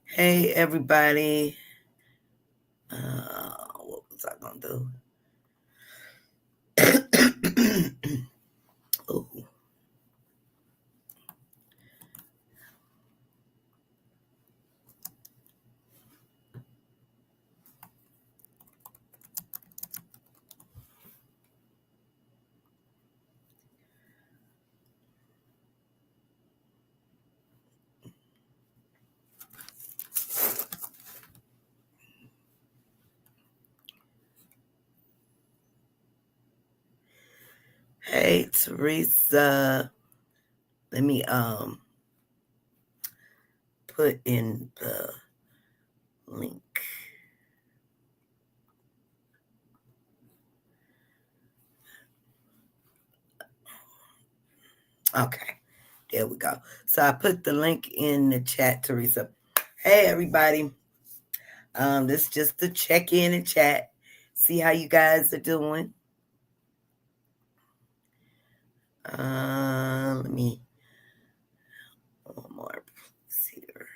Hey, everybody. What was I going to do? Oh. Hey, Teresa. Let me put in the link. Okay, there we go. So I put the link in the chat, Teresa. Hey, everybody. This is just to check in and chat, see how you guys are doing. Let me one more here.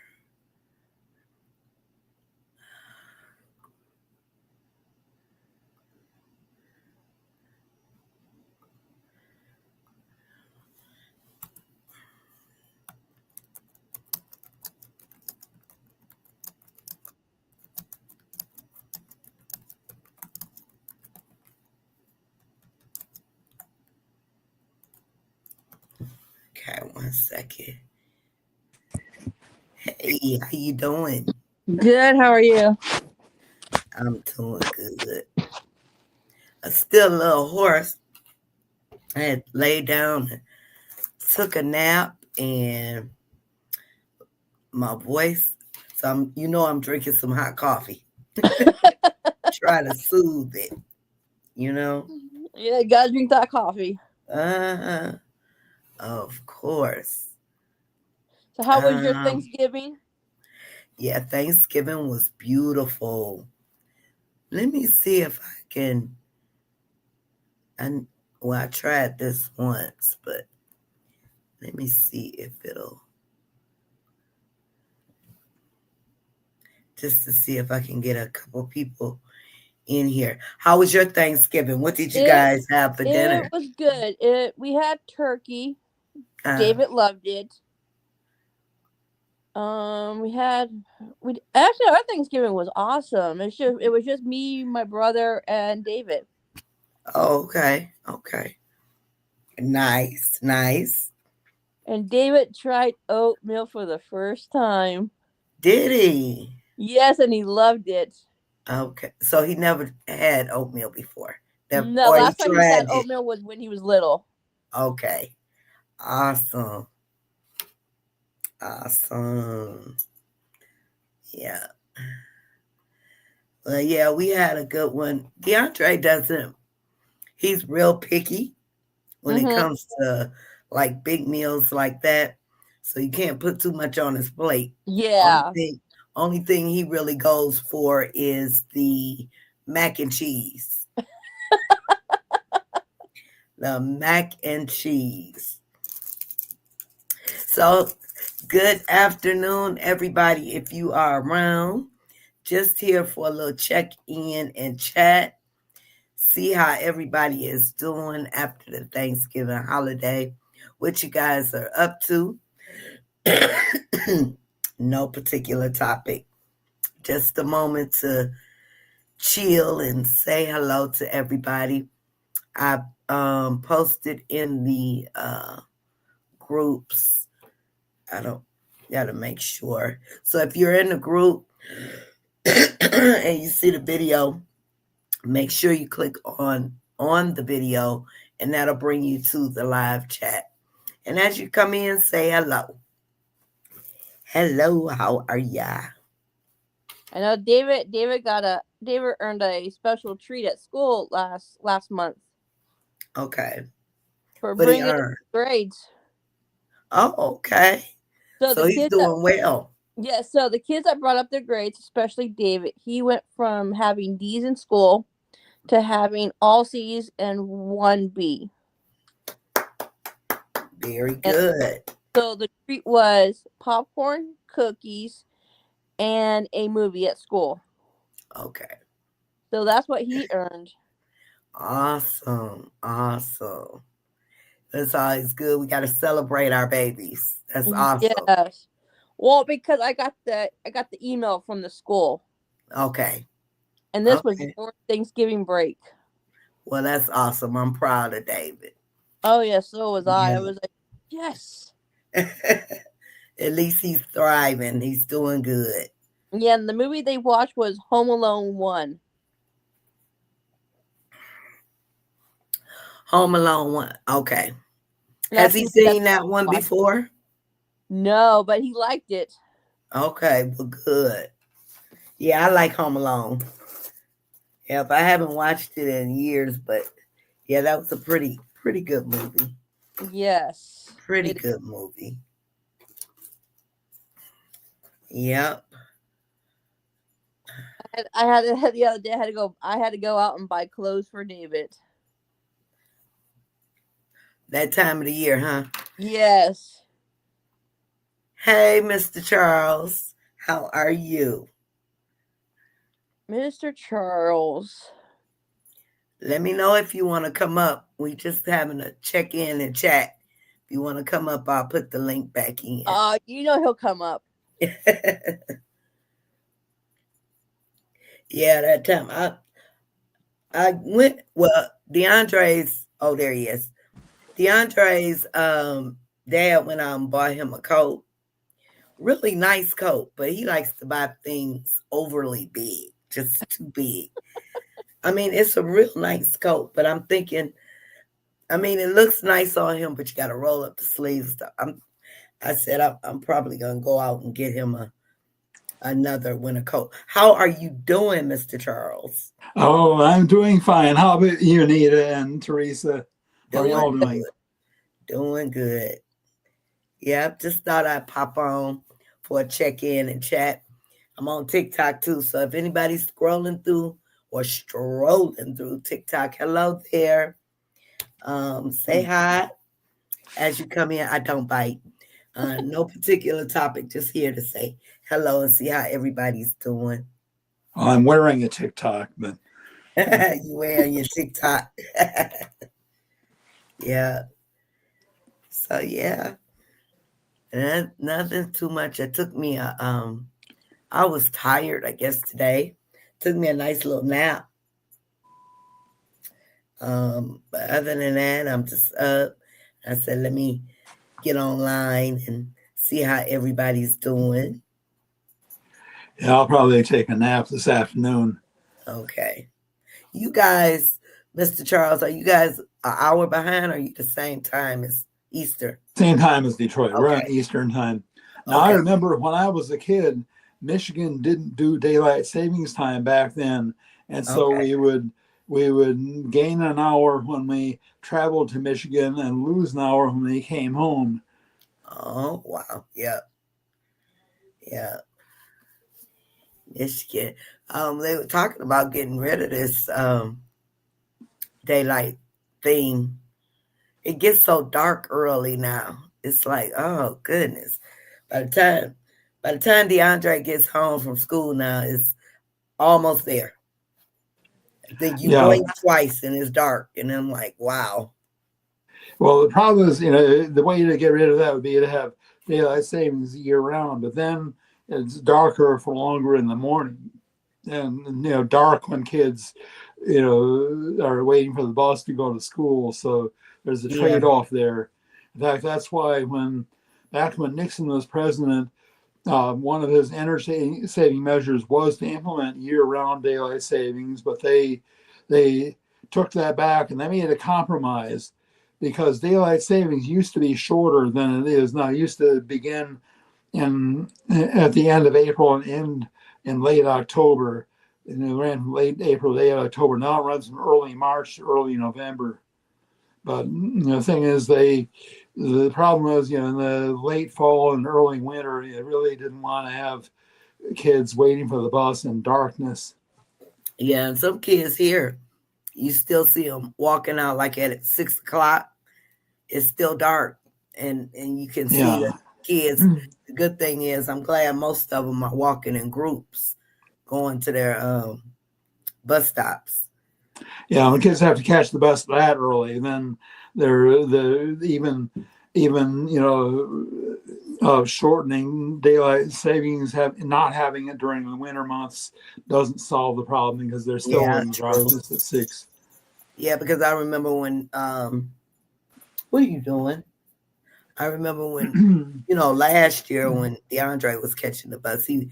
Okay, 1 second. Hey, how you doing? Good. How are you? I'm doing good. I'm still a little hoarse. I had laid down and took a nap, and my voice. So I'm drinking some hot coffee. Try to soothe it. Yeah, you gotta drink that coffee. Of course. So, how was your Thanksgiving? Yeah, Thanksgiving was beautiful. Let me see if I can. I tried this once, but let me see if it'll. Just to see if I can get a couple people in here. How was your Thanksgiving? What did you guys have for dinner? It was good. We had turkey. David loved it. We actually our Thanksgiving was awesome. It was just me, my brother, and David. Oh, okay. Nice. And David tried oatmeal for the first time. Did he? Yes, and he loved it. Okay. So he never had oatmeal before. No, Or he last time he tried had it. oatmeal was when he was little. Okay. Awesome. Yeah. Well, yeah, we had a good one. DeAndre he's real picky when it comes to like big meals like that. So you can't put too much on his plate. Yeah. Only thing he really goes for is the mac and cheese. The mac and cheese. So, good afternoon, everybody. If you are around, just here for a little check in and chat. See how everybody is doing after the Thanksgiving holiday, what you guys are up to. No particular topic, just a moment to chill and say hello to everybody. I posted in the groups. I don't gotta make sure. So if you're in the group and you see the video, make sure you click on the video, and that'll bring you to the live chat. And as you come in, say hello. Hello, how are ya? I know David earned a special treat at school last month Okay. for What he bringing earned? grades. Oh, okay. So So the he's kids that doing well. yeah, so the kids that brought up their grades, especially David, he went from having D's in school to having all C's and one B. Very And good. so the treat was popcorn, cookies, and a movie at school. Okay. So that's what he earned. Awesome. Awesome. That's always good. We got to celebrate our babies. That's awesome. Yes. Well, because I got the email from the school, Okay. and this was Okay. during Thanksgiving break. Well, that's awesome. I'm proud of David. Oh yeah, so was I. Yeah. I was like, yes. At least he's thriving. He's doing good. Yeah, and the movie they watched was Home Alone 1. Home Alone one. Okay. And Has that's the he movie that seen that one I watched. before? No, but he liked it. Okay. Well, good. Yeah, I like Home Alone. Yeah, but I haven't watched it in years, but yeah, that was a pretty good movie. Yes. Pretty It good movie. Yep. I had the other day I had to go out and buy clothes for David. That time of the year, huh? Yes. Hey, Mr. Charles. How are you? Mr. Charles. Let me know if you want to come up. We just having a check in and chat. If you want to come up, I'll put the link back in. You know he'll come up. Yeah, that time I went. Well, DeAndre's. Oh, there he is. DeAndre's dad went out and bought him a coat. Really nice coat, but he likes to buy things overly big, just too big. I mean, it's a real nice coat, but I'm thinking, I mean, it looks nice on him, but you got to roll up the sleeves. I said I'm probably gonna go out and get him another winter coat. How are you doing, Mr. Charles? Oh, I'm doing fine. How about you, Nita and Teresa? How are Doing y'all doing? good. Doing good. Yep, just thought I'd pop on for a check in and chat. I'm on TikTok too, so if anybody's scrolling through or strolling through TikTok, hello there. Say hi as you come in. I don't bite. No particular topic, just here to say hello and see how everybody's doing. Well, I'm wearing a TikTok, but You wearing your TikTok. Yeah. So yeah. And nothing too much. It took me I was tired, I guess, today. Took me a nice little nap. But other than that, I'm just up. I said, let me get online and see how everybody's doing. yeah, I'll probably take a nap this afternoon. Okay. You guys, Mr. Charles, are you guys an hour behind or are you the same time as Easter? Same time as Detroit. We're on Okay. Eastern time. Now, I Okay. remember when I was a kid, Michigan didn't do daylight savings time back then, and so Okay. we would gain an hour when we traveled to Michigan and lose an hour when we came home. Oh, wow. Yeah. Yeah. Michigan. They were talking about getting rid of this daylight thing. It gets so dark early now. It's like, oh goodness. By the time by the time DeAndre gets home from school now, it's almost there. I think you Yeah. blink twice and it's dark. And I'm like, wow. Well, the problem is, the way to get rid of that would be to have daylight savings year round, but then it's darker for longer in the morning, and dark when kids, are waiting for the bus to go to school. So there's a Yeah. trade-off there. In fact, that's why back when Nixon was president, one of his energy saving measures was to implement year-round daylight savings, but they took that back and they made a compromise because daylight savings used to be shorter than it is now. It used to begin at the end of April and end in late October. And it ran from late April to late October. Now it runs from early March to early November. But the thing is, the problem was, in the late fall and early winter, you really didn't want to have kids waiting for the bus in darkness. Yeah. And some kids here, you still see them walking out like at 6 o'clock. It's still dark. And you can see the Yeah. kids. The good thing is I'm glad most of them are walking in groups going to their bus stops. Yeah, the kids have to catch the bus that early, and then they're even shortening daylight savings, have not having it during the winter months doesn't solve the problem because they're still Yeah, in true. darkness at 6. Yeah, because I remember when what are you doing? I remember when last year when DeAndre was catching the bus, he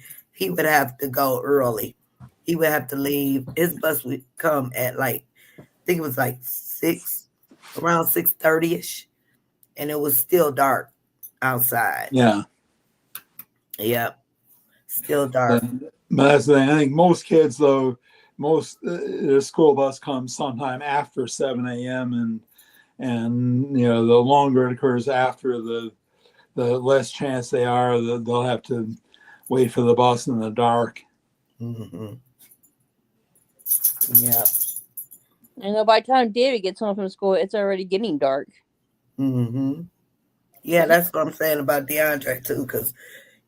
would have to go early. He would have to leave. His bus would come at like I think it was like around 6:30 ish, and it was still dark outside. Yeah. Yep, still But dark. that's the thing. I think most kids, though, their school bus comes sometime after 7 a.m. and the longer it occurs after, the less chance they are that they'll have to wait for the bus in the dark. Hmm. Yeah. And by the time David gets home from school, it's already getting dark. Hmm. Yeah, that's what I'm saying about DeAndre too, because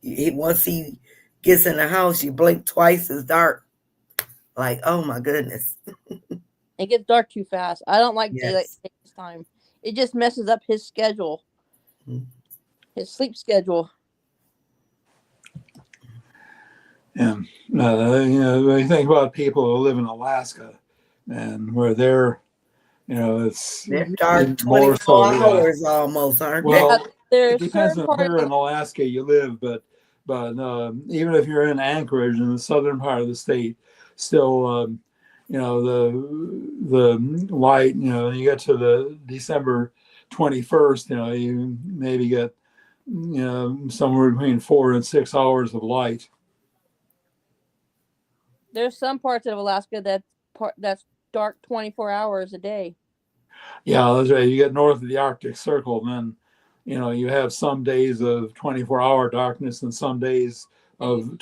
once he gets in the house, you blink twice, it's dark. Like, oh my goodness. It gets dark too fast. I don't like daylight Yes. savings time. It just messes up his schedule, Mhm. his sleep schedule. And when you think about people who live in Alaska and where it's They're dark even more so. 24 Yeah. hours almost, aren't they? Yeah, Well, it there's depends certain on parts where of in Alaska you live, but even if you're in Anchorage in the southern part of the state, still, the light. You get to the December 21st. You maybe get somewhere between 4 and 6 hours of light. there's some parts of Alaska that's dark 24 hours a day. Yeah, that's right. You get north of the Arctic Circle, and then you have some days of 24-hour darkness and some days of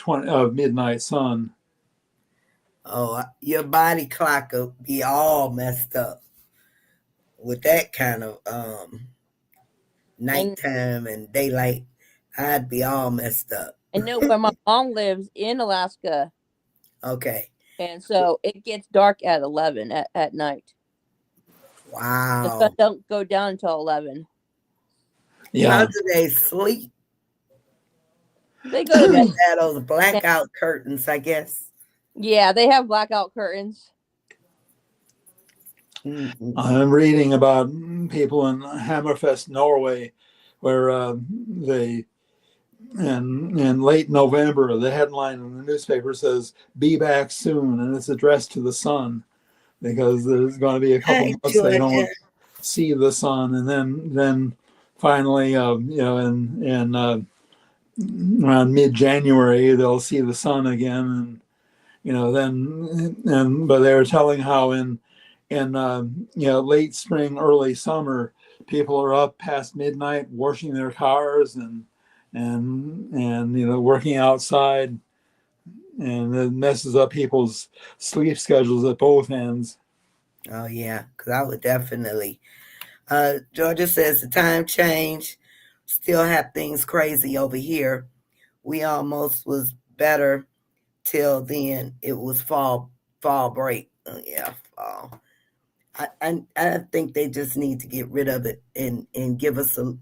midnight sun. Oh, your body clock will be all messed up with that kind of And nighttime and daylight. I'd be all messed up. I know where my mom lives in Alaska, Okay. and so it gets dark at 11 at night. The sun Wow. don't go down until 11. How Yeah, do they sleep? They go to They bed. have those blackout curtains, I guess. Yeah, they have blackout curtains. Mm-mm. I'm reading about people in Hammerfest, Norway, where they in late November, the headline in the newspaper says "Be back soon," and it's addressed to the sun because there's going to be a couple Hi, months they Georgia. don't see the sun, and then finally, in around mid-January they'll see the sun again, and but they were telling how in late spring, early summer, people are up past midnight washing their cars and working outside, and it messes up people's sleep schedules at both ends. Oh yeah, because I would definitely. Georgia says the time change still have things crazy over here. We almost was better till then. It was fall break. Yeah, fall. I think they just need to get rid of it and give us a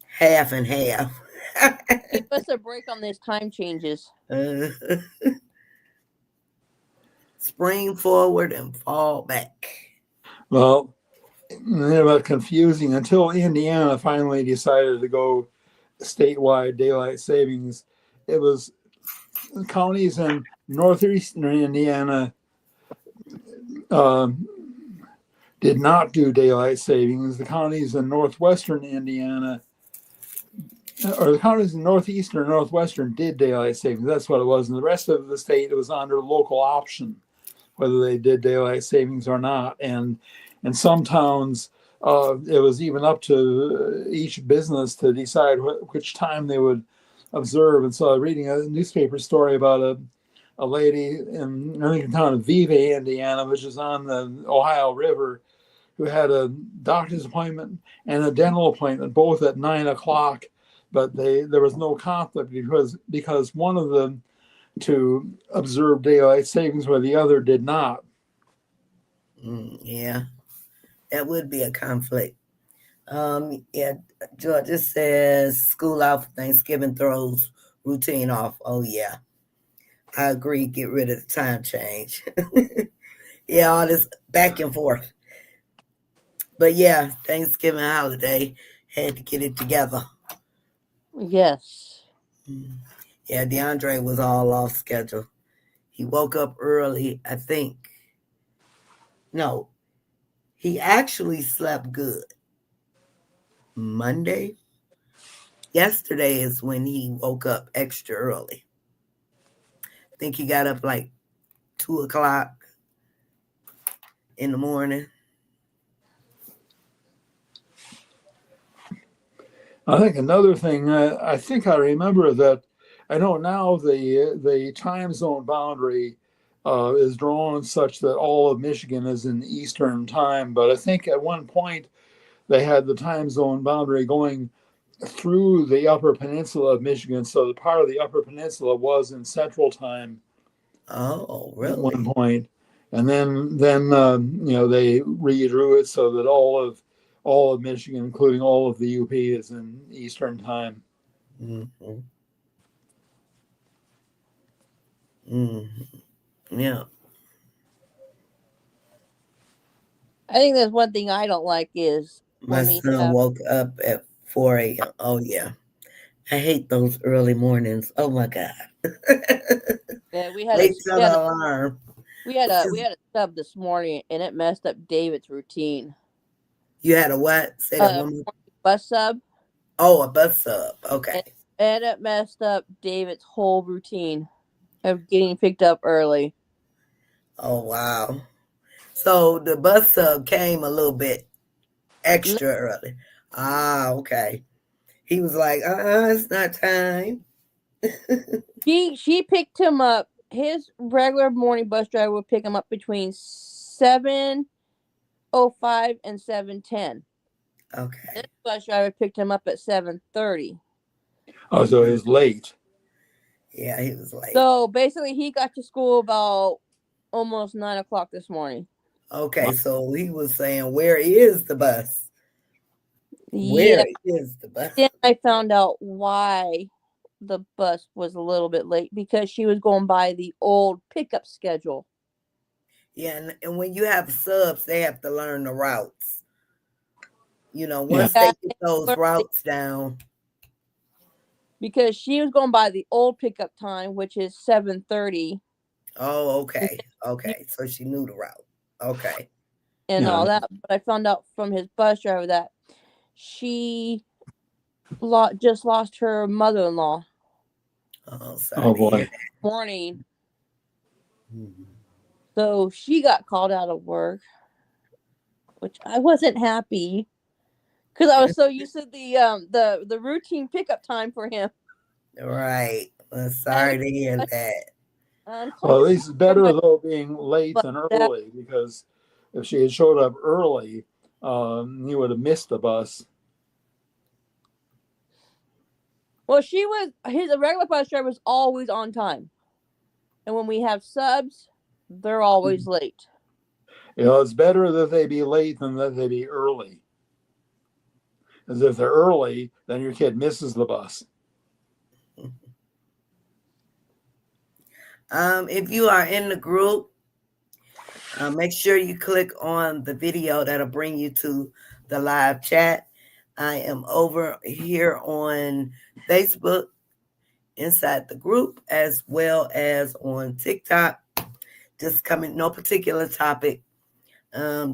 half and half. Give us a break on these time changes. uh, Spring forward and fall back. Well, about confusing until Indiana finally decided to go statewide daylight savings. It was counties in northeastern Indiana um, did not do daylight savings. The counties in northwestern Indiana, or the counties in northeastern and northwestern, did daylight savings. That's what it was. And the rest of the state, it was under local option whether they did daylight savings or not. And in some towns, it was even up to each business to decide which time they would observe. And so I was reading a newspaper story about a lady in the town of Vive, Indiana, which is on the Ohio River, who had a doctor's appointment and a dental appointment, both at 9 o'clock. But there was no conflict because one of them to observe daylight savings where the other did not. Yeah, that would be a conflict. Yeah, Georgia says school out for Thanksgiving throws routine off. Oh yeah, I agree. Get rid of the time change. Yeah, all this back and forth. But yeah, Thanksgiving holiday had to get it together. Yes. Mm. Yeah, DeAndre was all off schedule. He woke up early. I think. No, he actually slept good. Monday. Yesterday is when he woke up extra early. I think he got up like 2 o'clock in the morning. I think another thing, I think I remember that I know now the time zone boundary is drawn such that all of Michigan is in Eastern time. But I think at one point they had the time zone boundary going through the Upper Peninsula of Michigan, so the part of the Upper Peninsula was in Central time Oh, at one really? point, and then they redrew it so that all of Michigan, including all of the UP, is in Eastern time. Mm-hmm. Mm-hmm. Yeah. I think that's one thing I don't like is My when we son have woke up at 4 a.m. Oh, yeah. I hate those early mornings. Oh, my God. yeah, Wait till the alarm. we had a sub this morning and it messed up David's routine. You had a what? Say that one more. Bus sub. Oh, a bus sub. And, Okay. and it messed up David's whole routine of getting picked up early. Oh, wow. So the bus sub came a little bit extra early. Ah, okay. He was like, it's not time. She picked him up. His regular morning bus driver would pick him up between 7:05 and 7:10. This Okay. bus driver picked him up at 7:30. Oh, so it was late. Yeah, he was late. So basically, he got to school about almost 9 o'clock this morning. Okay, so he was saying, where is the bus? Yeah. Where is the bus? Then I found out why the bus was a little bit late because she was going by the old pickup schedule. Yeah, and when you have subs, they have to learn the routes. Yeah. Once they get those routes down. Because she was going by the old pickup time, which is 7:30. Oh, okay. Okay. So she knew the route. Okay. And Yeah. all that. But I found out from his bus driver that she just lost her mother-in-law. Oh, sorry Oh to hear boy. that. Morning. Mhm. So she got called out of work, which I wasn't happy because I was so used to the routine pickup time for him. Right. Well, And sorry to hear that. Well, at Close least it's to better though being late but than that. early, because if she had showed up early, you would have missed the bus. Well, she was his a regular bus driver is always on time, and when we have subs, they're always late. It's better that they be late than that they be early. Because if they're early, then your kid misses the bus. If you are in the group, make sure you click on the video that'll bring you to the live chat. I am over here on Facebook inside the group as well as on TikTok. Just coming, no particular topic.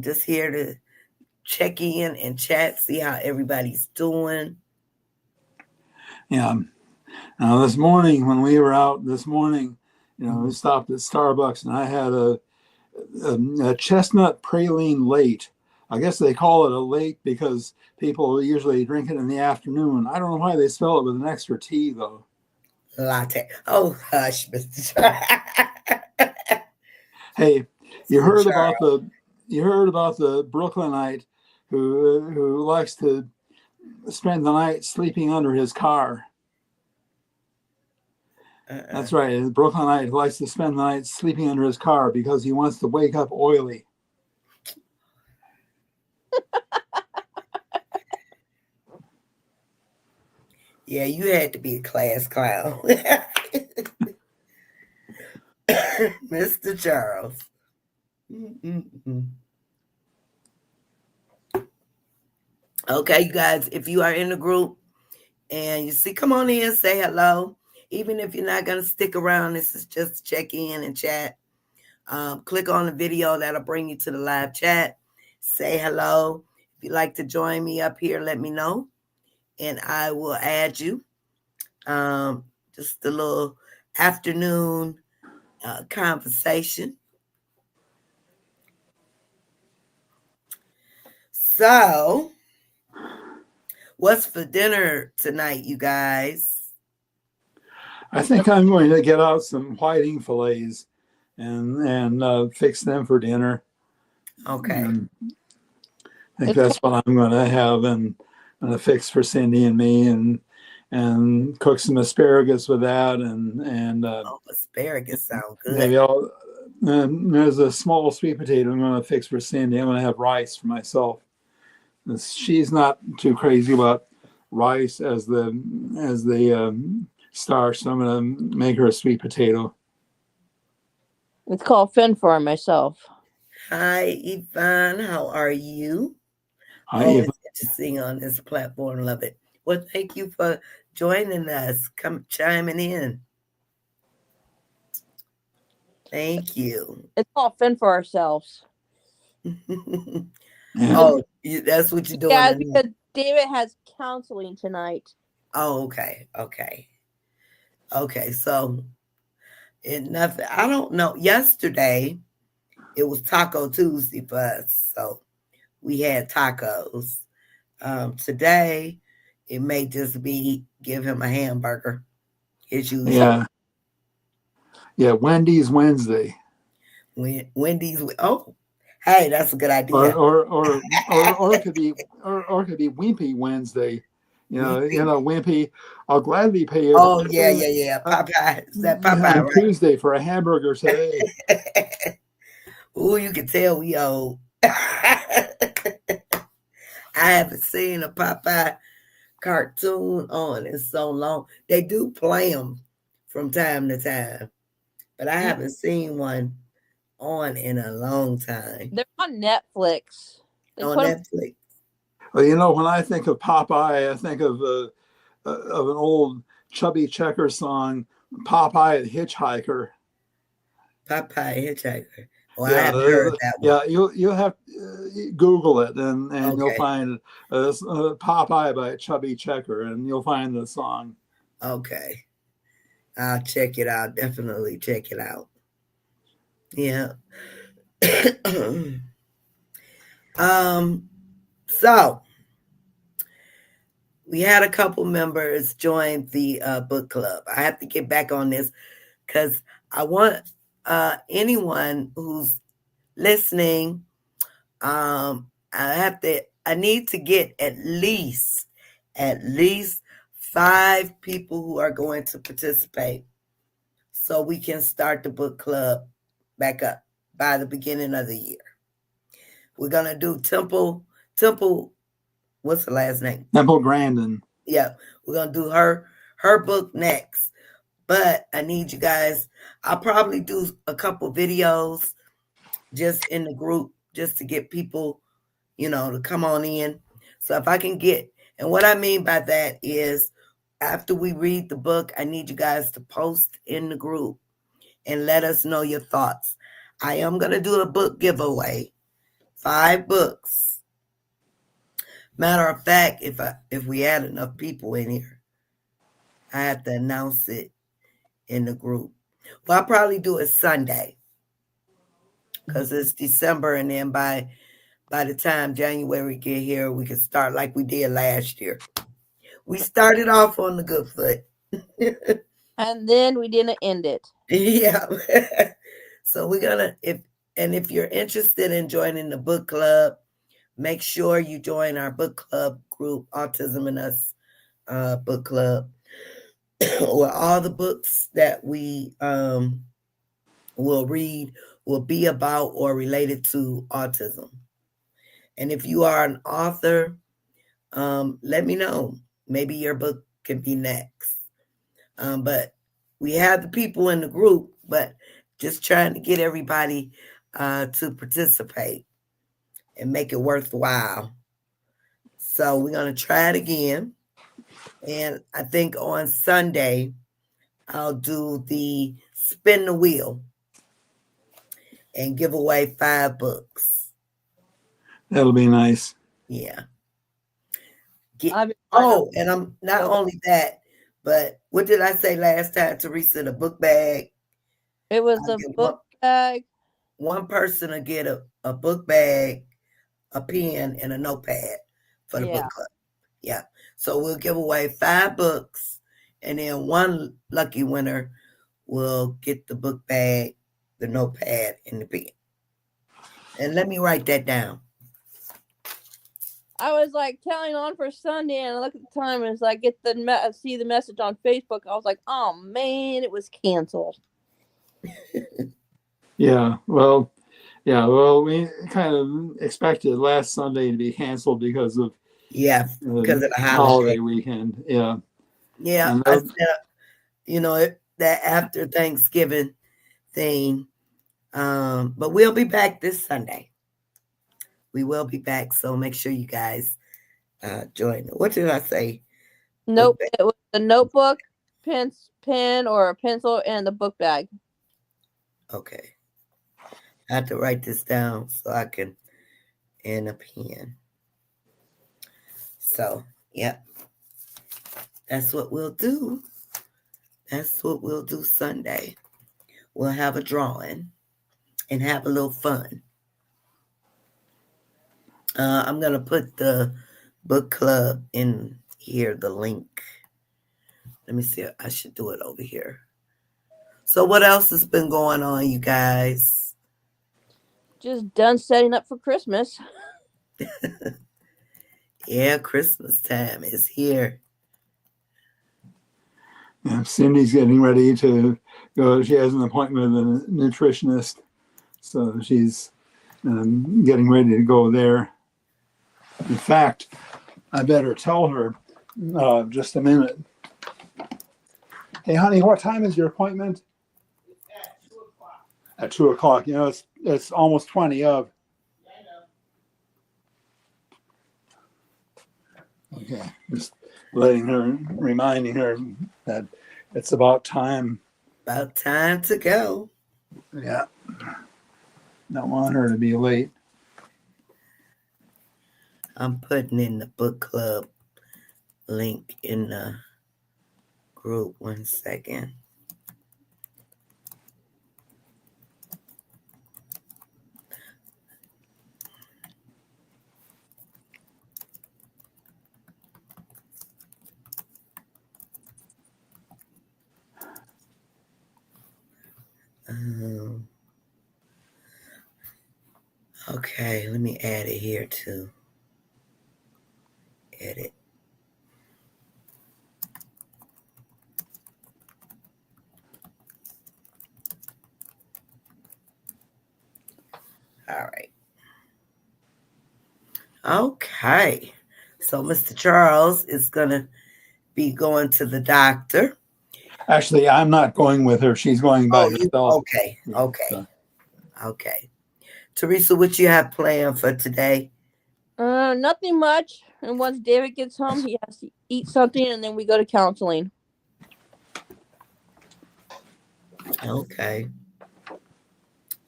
Just here to check in and chat, see how everybody's doing. Yeah. Now this morning when we were out this morning, we stopped at Starbucks and I had a chestnut praline late. I guess they call it a late because people usually drink it in the afternoon. I don't know why they spell it with an extra T though. Latte. Oh, hush, Mr. Hey, you Mr. heard about Charles. the Brooklynite who likes to spend the night sleeping under his car. That's right. The Brooklynite likes to spend the night sleeping under his car because he wants to wake up oily. Yeah, you had to be a class clown. Mr. Charles. Mm-mm-mm. Okay, you guys, if you are in the group and you see, come on in, say hello. Even if you're not going to stick around, this is just check in and chat. Click on the video, that'll bring you to the live chat. Say hello. If you'd like to join me up here, let me know, and I will add you. Just a little afternoon conversation. So, what's for dinner tonight, you guys? I think I'm going to get out some whiting fillets and fix them for dinner. Okay. And I think that's what I'm going to have, and I'm going to fix for Cindy and me, and cook some asparagus with that, and Oh, asparagus sound good. maybe there's a small sweet potato I'm going to fix for Cindy. I'm going to have rice for myself. She's not too crazy about rice as the starch, so I'm going to make her a sweet potato. It's called Fin for myself. Hi, Yvonne. How are you? If Always interesting on this platform. Love it. Well, thank you for joining us. Come chiming in. Thank you. It's called Fin for ourselves. Oh, that's what you're doing Yeah, tonight. because David has counseling tonight. Oh, okay. Okay. Okay. So, nothing. I don't know. Yesterday, it was Taco Tuesday for us. So, we had tacos. Today, it may just be give him a hamburger as usual. yeah, Wendy's Wednesday, Wendy's. Oh, hey, that's a good or idea. or or or it could be Wimpy Wednesday. Weepy. Wimpy. I'll gladly pay you Oh yeah, yeah, yeah. Popeye. Is that Popeye, on Tuesday for a hamburger today. right? Ooh, you can tell we old. I haven't seen a Popeye cartoon on in so long. They do play them from time to time, but I haven't seen one on in a long time. They're on Netflix. They On put them. Netflix. Well, when I think of Popeye, I think of an old Chubby Checker song, Popeye the Hitchhiker. Popeye Hitchhiker. Oh, I Yeah, haven't heard that one. yeah. You'll have Google it, and you'll Okay. find Popeye by Chubby Checker, and you'll find the song. Okay. I'll check it out. Definitely check it out. Yeah. um. So we had a couple members join the book club. I have to get back on this because I want anyone who's listening. I need to get at least 5 people who are going to participate, so we can start the book club back up by the beginning of the year. We're gonna do Temple. What's the last name? Temple Grandin. Yeah, we're gonna do her book next. But I need you guys. I'll probably do a couple videos just in the group just to get people, to come on in. So if I can get, and what I mean by that is after we read the book, I need you guys to post in the group and let us know your thoughts. I am going to do a book giveaway, 5 books. Matter of fact, if we add enough people in here, I have to announce it in the group. Well, I'll probably do it Sunday because it's December, and then by the time January get here, we can start like we did last year. We started off on the good foot. And then we didn't end it. Yeah. So we're gonna if you're interested in joining the book club, make sure you join our book club group, Autism and Us book club, where all the books that we will read will be about or related to autism. And if you are an author, let me know. Maybe your book can be next. But we have the people in the group, but just trying to get everybody to participate and make it worthwhile. So we're going to try it again. And I think on Sunday, I'll do the spin the wheel and give away 5 books. That'll be nice. Yeah. And I'm not only that, but what did I say last time, Teresa? The book bag. It was a book bag. One person will get a book bag, a pen, and a notepad for the book club. Yeah. So we'll give away 5 books, and then one lucky winner will get the book bag, the notepad, and the pen. And let me write that down. I was like telling on for Sunday, and I look at the time, and it's like see the message on Facebook. I was like, oh man, it was canceled. Yeah, well, we kind of expected last Sunday to be canceled because of because of the holiday weekend. Yeah, and I said, that after Thanksgiving thing. But we'll be back this Sunday. We will be back, so make sure you guys join. What did I say? Nope, it was the notebook, pen or a pencil, and the book bag. Okay. I have to write this down so I can, and a pen. So, yep. That's what we'll do. That's what we'll do Sunday. We'll have a drawing and have a little fun. I'm going to put the book club in here, the link. Let me see. I should do it over here. So what else has been going on, you guys? Just done setting up for Christmas. Yeah, Christmas time is here. Yeah, Cindy's getting ready to go. She has an appointment with a nutritionist, so she's getting ready to go there. In fact, I better tell her just a minute. Hey, honey, what time is your appointment? At 2 o'clock. You know, it's almost 20 of. Okay, just reminding her that it's about time. About time to go. Yeah. Don't want her to be late. I'm putting in the book club link in the group. 1 second. Okay, let me add it here too. Edit. All right. Okay. So Mr. Charles is gonna be going to the doctor. Actually, I'm not going with her. She's going by Oh, you herself. okay? Yeah, Okay. so. Okay. Teresa, what you have planned for today? Nothing much. And once David gets home, he has to eat something, and then we go to counseling. Okay.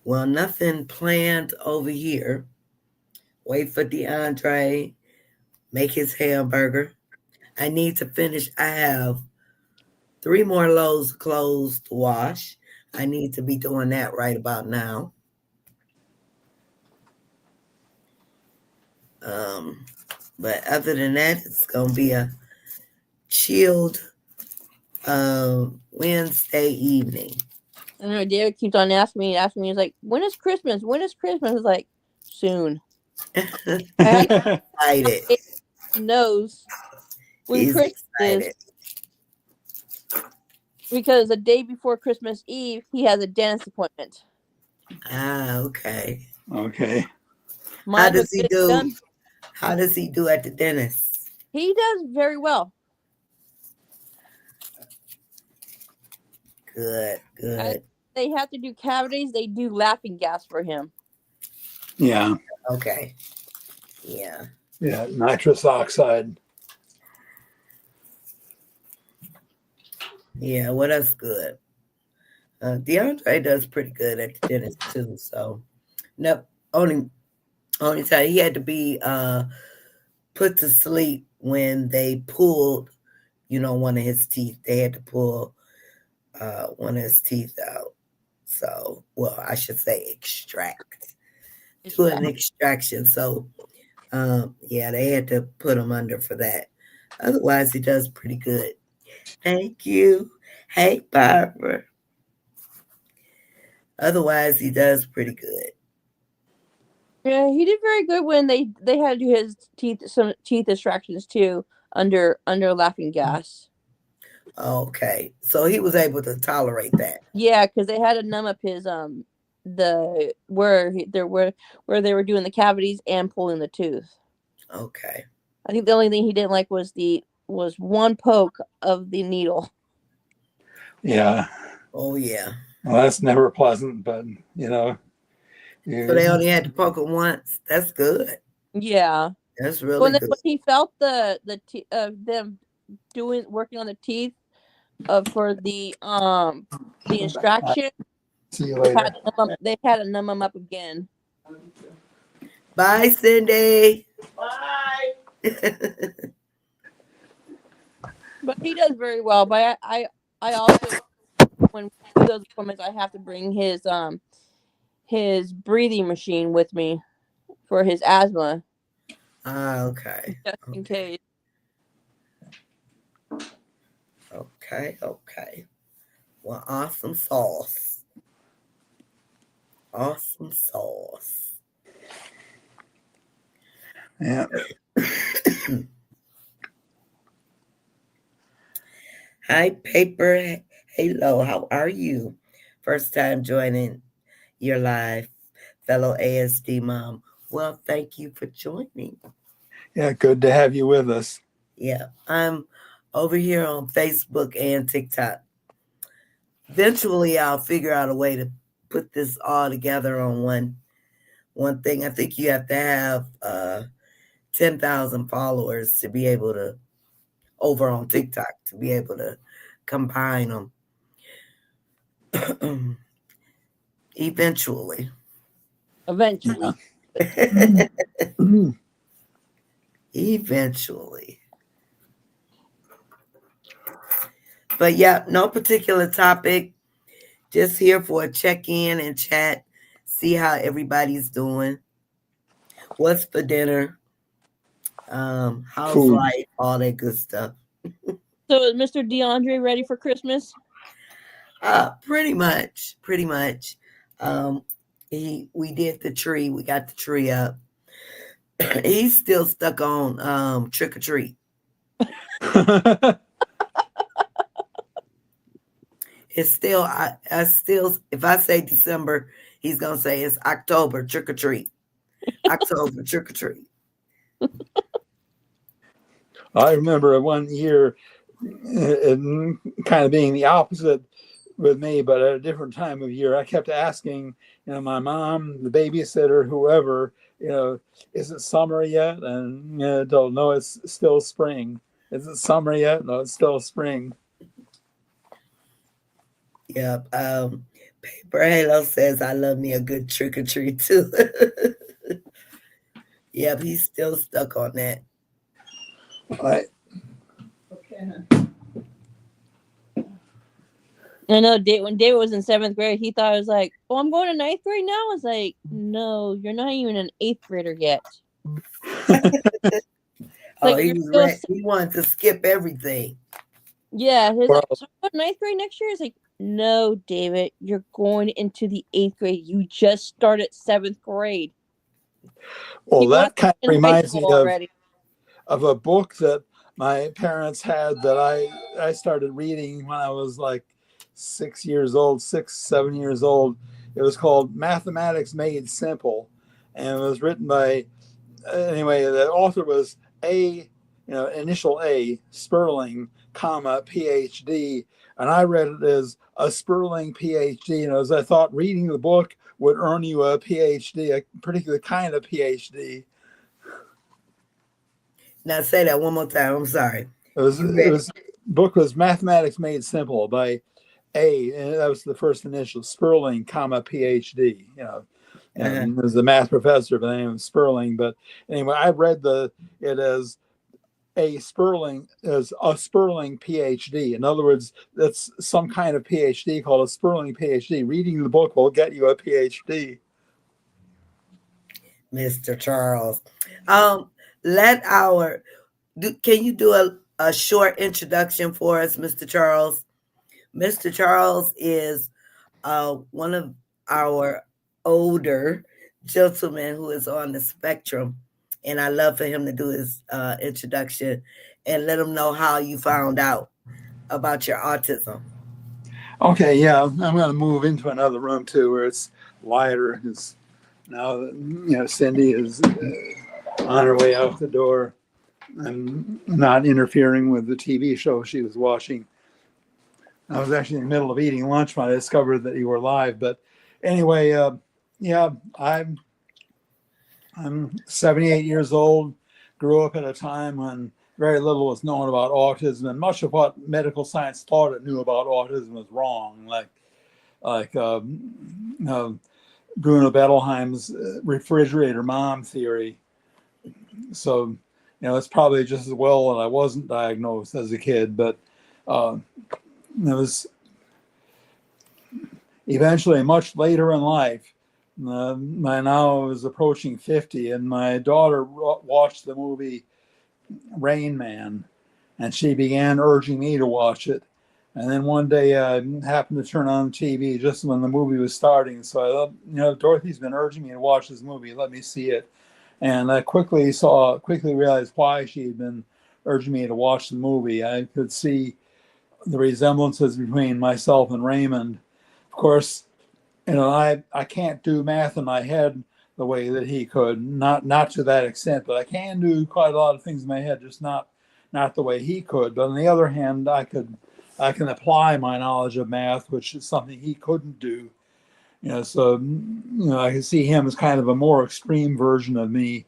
Well, nothing planned over here. Wait for DeAndre, make his hamburger. I need to finish. I have 3 more loads of clothes to wash. I need to be doing that right about now. Um, but other than that, it's gonna be a chilled Wednesday evening. And David keeps on asking me. He's like, "When is Christmas? When is Christmas?" It's like, soon. I have Excited. to knows when He's Christmas is excited. because the day before Christmas Eve, he has a dentist appointment. Ah, okay. Okay. How Might as well does he get it do? done. How does he do at the dentist? He does very well. Good, I, good. they have to do cavities. They do laughing gas for him. Yeah. Okay. Yeah. Yeah. Nitrous oxide. Yeah, well, that's good. DeAndre does pretty good at the dentist too. So, no, only time he had to be put to sleep when they pulled, one of his teeth. They had to pull one of his teeth out. So, well, I should say extract. Do an extraction. So, yeah, they had to put him under for that. Otherwise, he does pretty good. Thank you. Hey, Barbara. Otherwise, he does pretty good. Yeah, he did very good when they had to do his some teeth extractions too under laughing gas. Okay, so he was able to tolerate that. Yeah, because they had to numb up his the where they were doing the cavities and pulling the tooth. Okay. I think the only thing he didn't like was one poke of the needle. Yeah. Oh yeah. Well, that's never pleasant, but So they you, only had to poke him once. That's good. Yeah. That's really When good. when he felt them working on the teeth for the extraction, see you later. they had to numb them up again. Bye, Cindy. Bye. Okay. But he does very well. But I also when we do those appointments, I have to bring his breathing machine with me for his asthma, Okay. just in case. Okay. Okay. Well, awesome sauce. Awesome sauce. Yeah. Hi, Paper. Hello. How are you? First time joining your live, fellow ASD mom. Well, thank you for joining. Yeah. Good to have you with us. Yeah, I'm over here on Facebook and TikTok. Eventually, I'll figure out a way to put this all together on one thing. I think you have to have 10,000 followers to be able to over on TikTok to be able to combine them. Eventually. Eventually. Eventually. But yeah, no particular topic. Just here for a check in and chat, see how everybody's doing. What's for dinner? How's Food. life? All that good stuff. So is Mr. DeAndre ready for Christmas? Pretty much. Um, We did the tree. We got the tree up. He's still stuck on trick or treat. It's still I still if I say December, he's gonna say it's October trick or treat. October trick or treat. I remember one year, and kind of being the opposite with me, but at a different time of year, I kept asking, my mom, the babysitter, whoever, is it summer yet? And told, no, it's still spring. Is it summer yet? No, it's still spring. Yep. Paper Halo says I love me a good trick or treat too. Yep, he's still stuck on that. I, I know when David was in 7th grade, he thought I was like, "Oh, I'm going to 9th grade now." I was like, "No, you're not even an 8th grader yet." Oh, Like he you're was still ready. He wanted to skip everything. yeah. He's well, like, "So I'm going 9th grade next year." It's like, "No, David, you're going into the 8th grade. You just started 7th grade." He well, that wants to kind be of in high reminds me school already. of a book that my parents had that I started reading when I was like 6 years old, 7 years old. It was called Mathematics Made Simple, and it was written by anyway. The author was initial A, Sperling, comma PhD, and I read it as a Sperling PhD. And as I thought, reading the book would earn you a PhD, a particular kind of PhD. Now say that one more time. I'm sorry. You It read was book was Mathematics Made Simple by A, and that was the first initial, Sperling, comma PhD. it. Uh-huh. There's a math professor by the name of Sperling. But anyway, I read it as a Sperling PhD. In other words, that's some kind of PhD called a Sperling PhD. Reading the book will get you a PhD. Mr. Charles. Um, let our can you do a short introduction for us, Mr. Charles? Mr. Charles is one of our older gentlemen who is on the spectrum, and I love for him to do his introduction and let him know how you found out about your autism. Okay, yeah, I'm going to move into another room too where it's lighter because now that Cindy is on her way out the door. I'm not interfering with the TV show she was watching. I was actually in the middle of eating lunch when I discovered that you were live. But anyway, yeah, I'm 78 years old. Grew up at a time when very little was known about autism, and much of what medical science thought it knew about autism was wrong. Like Bruno Bettelheim's refrigerator mom theory. So, it's probably just as well that I wasn't diagnosed as a kid, but uh, it was eventually much later in life. By now I was approaching 50, and my daughter watched the movie Rain Man, and she began urging me to watch it. And then one day I happened to turn on TV just when the movie was starting. So I thought, Dorothy's been urging me to watch this movie. Let me see it. And I quickly realized why she had been urging me to watch the movie. I could see the resemblances between myself and Raymond. Of course, I can't do math in my head the way that he could, not to that extent, but I can do quite a lot of things in my head, just not the way he could. But on the other hand, I can apply my knowledge of math, which is something he couldn't do. So I can see him as kind of a more extreme version of me.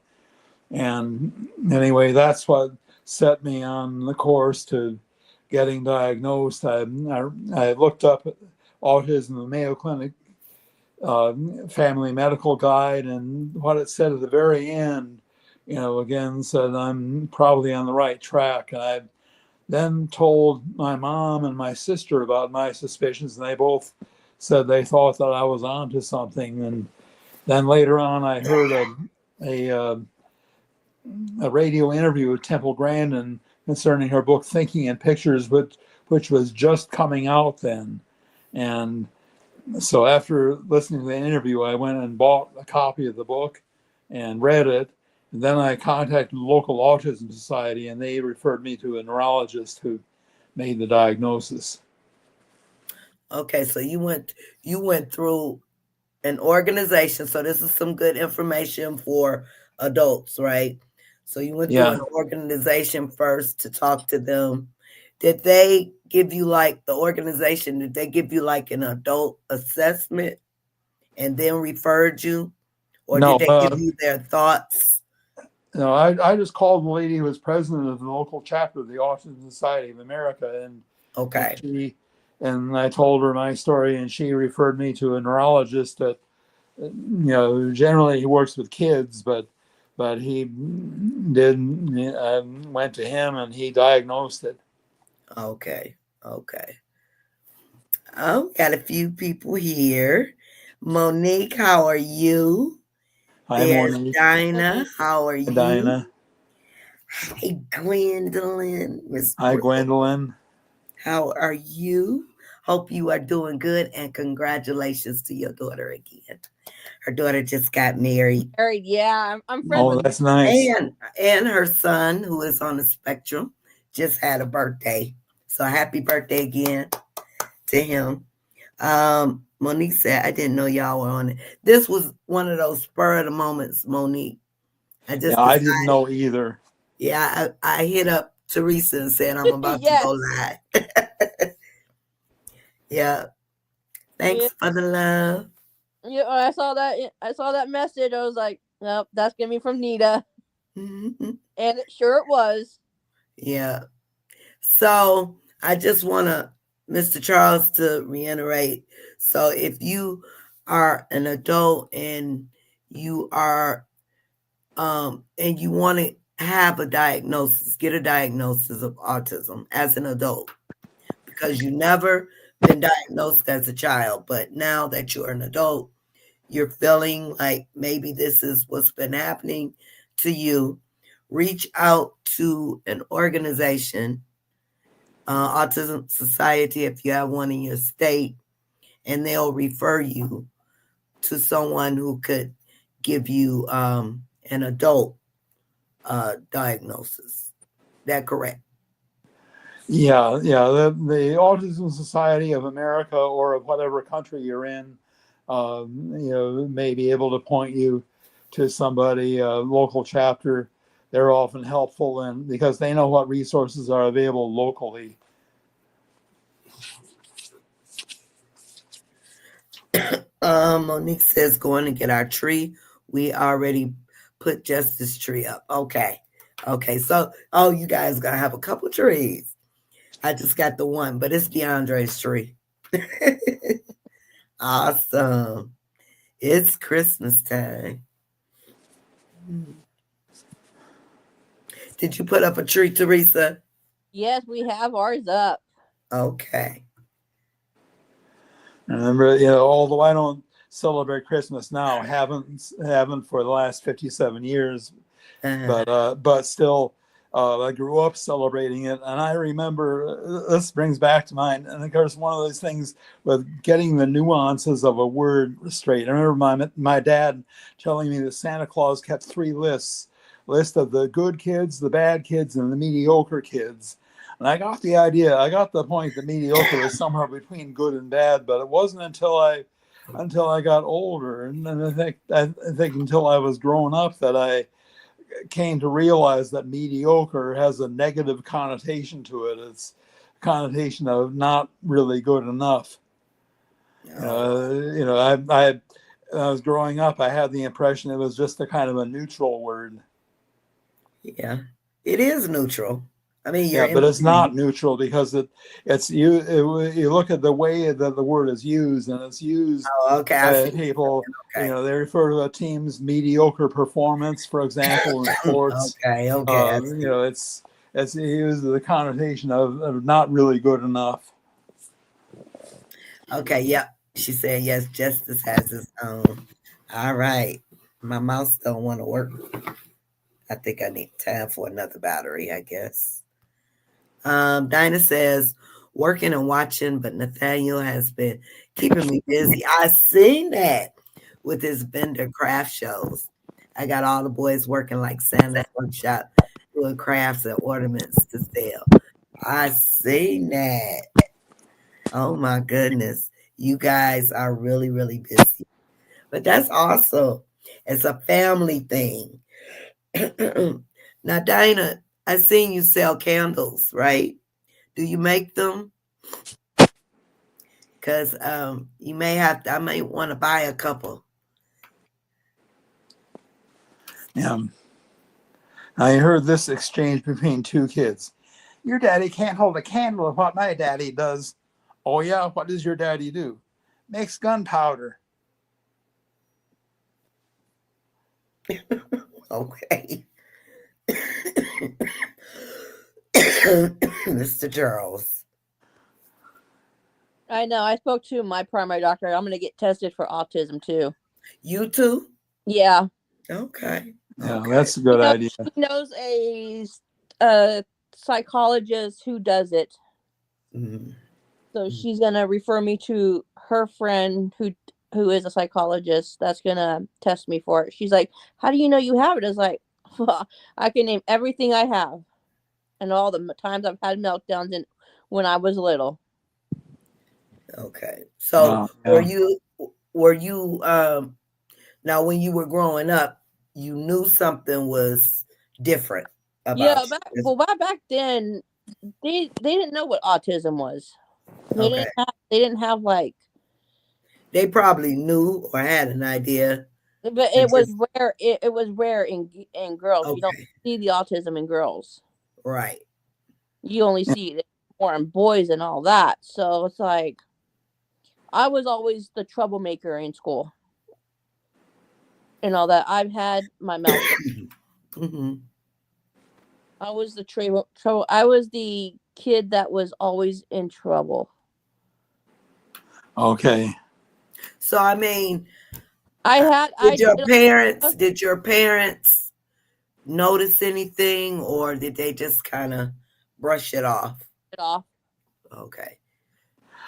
And anyway, that's what set me on the course to getting diagnosed. I looked up autism, the Mayo Clinic family medical guide, and what it said at the very end, again said I'm probably on the right track. And I then told my mom and my sister about my suspicions, and they both said they thought that I was onto something. And then later on, I heard a radio interview with Temple Grandin concerning her book Thinking in Pictures, which was just coming out then. And So after listening to the interview, I went and bought a copy of the book and read it. And then I contacted the local autism society, and they referred me to a neurologist who made the diagnosis. Okay, so you went through an organization. So this is some good information for adults, right? So you went through Yeah. an organization first to talk to them. Did they give you like the organization? Did they give you like an adult assessment and then referred you, or did No, they give you their thoughts? no, I just called the lady who was president of the local chapter of the Autism Society of America, and Okay, she and I told her my story, and she referred me to a neurologist that generally he works with kids, but he did went to him and he diagnosed it. okay, okay. Got a few people here. Monique, how are you? Hi, There's Monique. Dinah. Honey. How are Hi, you? Dinah. Hey, Gwendolyn, Miss Hi, Britt. Gwendolyn. How are you? Hope you are doing good, and congratulations to your daughter again. Her daughter just got married. Married, yeah. I'm friends Oh, with. Mhm. that's nice. And her son, who is on the spectrum, just had a birthday. So happy birthday again to him. Monique said, I didn't know y'all were on it. This was one of those spur of the moments, Monique. I Yeah, just I didn't decided, know either. yeah, I hit up Teresa and said I'm about to go Yes. live. Yeah, Yeah. thanks for the love. Yeah. When I saw that. I saw that message. I was like, "Nope, that's gonna be from Nita," Mhm. and sure it was. Yeah. So I just want to, Mr. Charles, to reiterate. So if you are an adult and you are, and you want to have a diagnosis, get a diagnosis of autism as an adult, because you never been diagnosed as a child, but now that you're an adult, you're feeling like maybe this is what's been happening to you, reach out to an organization, Autism Society, if you have one in your state, and they'll refer you to someone who could give you an adult diagnosis. That correct? Yeah, yeah. The Autism Society of America or of whatever country you're in, may be able to point you to somebody, a local chapter. They're often helpful, and because they know what resources are available locally. Monique says going to get our tree. We already put Justice tree up. Okay. Okay. So, oh, you guys gonna have a couple trees. I just got the one, but it's DeAndre's tree. Awesome. It's Christmas time. Did you put up a tree, Teresa? Yes, we have ours up. Okay. Remember, although I don't celebrate Christmas now, haven't for the last 57 years, Uh-huh. but still, I grew up celebrating it, and I remember this brings back to mind. And of course, one of those things with getting the nuances of a word straight. I remember my dad telling me that Santa Claus kept three lists: list of the good kids, the bad kids, and the mediocre kids. And I got the idea. I got the point that mediocre was somewhere between good and bad, but it wasn't until I got older, and I think until I was grown up that I came to realize that mediocre has a negative connotation to it. It's a connotation of not really good enough. Oh, When I was growing up, I had the impression it was just a kind of a neutral word. yeah. It is neutral. I mean, you're Yeah, in but it's not between. neutral because you look at the way that the word is used, and it's used Oh, okay. I by see. people. Okay. They refer to a team's mediocre performance, for example, in sports. Okay. Okay. I see. It's used the connotation of not really good enough. Okay. Yep. She said yes. Justice has his own. All right. My mouse don't want to work. I think I need time for another battery. I guess. Dinah says, working and watching, but Nathaniel has been keeping me busy. I seen that with his vendor craft shows. I got all the boys working like Santa's workshop, doing crafts and ornaments to sell. I seen that. Oh my goodness. You guys are really, really busy. But that's awesome. It's a family thing. Now, Dinah, I seen you sell candles, right? Do you make them? Because you may have to, I may want to buy a couple. Yeah. I heard this exchange between two kids. Your daddy can't hold a candle of what my daddy does. Oh, yeah? What does your daddy do? Makes gunpowder. Okay. Mr. Charles. I know. I spoke to my primary doctor. I'm going to get tested for autism too. You too? Yeah. Okay. Yeah, Okay. that's a good idea. She knows a psychologist who does it. Mm. So she's going to refer me to her friend who is a psychologist that's going to test me for it. She's like, "How do you know you have it?" It's like, well, I can name everything I have and all the times I've had meltdowns when I was little. Okay. So Yeah. were you now when you were growing up, you knew something was different Yeah, about you. back then they didn't know what autism was. Okay. They didn't have like, They probably knew or had an idea. but It it was just rare. It was rare in girls. You don't okay. see the autism in girls. Right. You only see it more in boys and all that. So it's like I was always the troublemaker in school and all that. I've had my meltdown. Hmm. I was the trouble. I was the kid that was always in trouble. Okay. So I mean, I had did I your did parents a did your parents notice anything or did they just kind of brush it off? it off. Okay.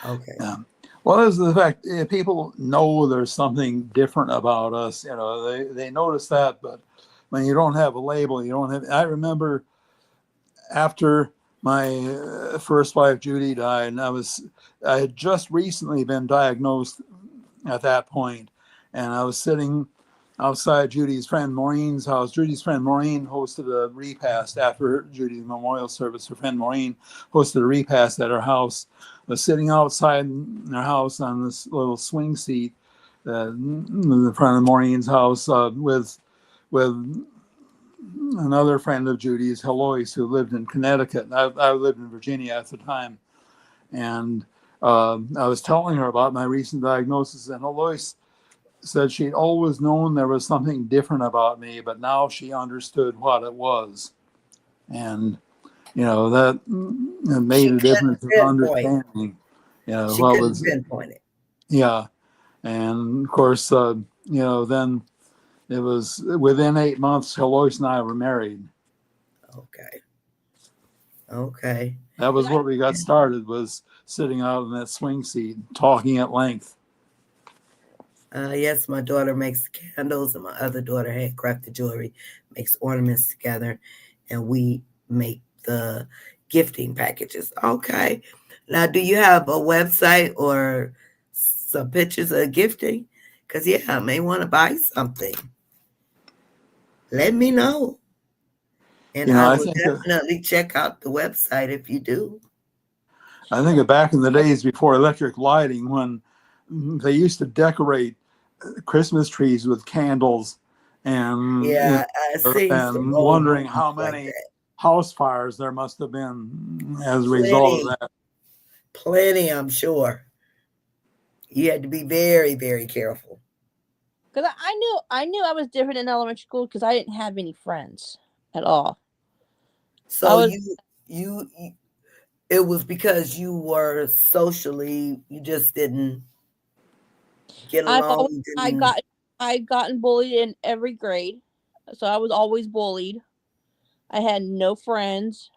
Okay. Yeah. Well, there's the fact people know there's something different about us. You know, they notice that, but when you don't have a label, you don't have. I remember after my first wife Judy died, and I had just recently been diagnosed at that point, and I was sitting outside Judy's friend Maureen's house. Judy's friend Maureen hosted a repast after Judy's memorial service. Her friend Maureen hosted a repast at her house. I was sitting outside her house on this little swing seat in the front of Maureen's house with another friend of Judy's, Heloise, who lived in Connecticut. I lived in Virginia at the time. And I was telling her about my recent diagnosis, and Heloise said she'd always known there was something different about me, but now she understood what it was. And, you know, that She made a couldn't difference in pinpoint. understanding, you know, She what couldn't was, pinpoint it. yeah. And of course, you know, then it was within 8 months, Heloise and I were married. Okay. Okay. That Cause was where we got started, was sitting out in that swing seat, talking at length. Yes, my daughter makes candles, and my other daughter handcrafted jewelry, makes ornaments together, and we make the gifting packages. Okay. Now, do you have a website or some pictures of gifting? Because, yeah, I may want to buy something. Let me know. And You know, I will definitely check out the website if you do. I think of back in the days before electric lighting, when they used to decorate Christmas trees with candles, and Yeah, I've seen some and old wondering movies how like many that. house fires there must have been as a result of Plenty, that. plenty, I'm sure. You had to be very, very careful. I knew I was different in elementary school because I didn't have any friends at all. I So was you it was because you were socially, you just didn't get I've along, always you didn't. I gotten bullied in every grade, so I was always bullied. I had no friends.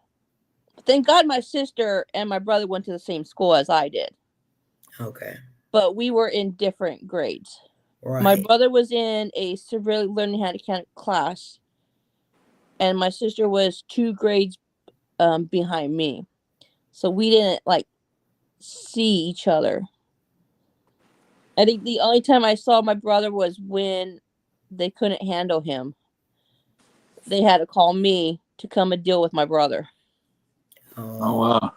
Thank God my sister and my brother went to the same school as I did, Okay. but we were in different grades. My Right. brother was in a severely learning handicap class, and my sister was 2 grades behind me. So we didn't like see each other. I think the only time I saw my brother was when they couldn't handle him. They had to call me to come and deal with my brother. Oh Oh, wow.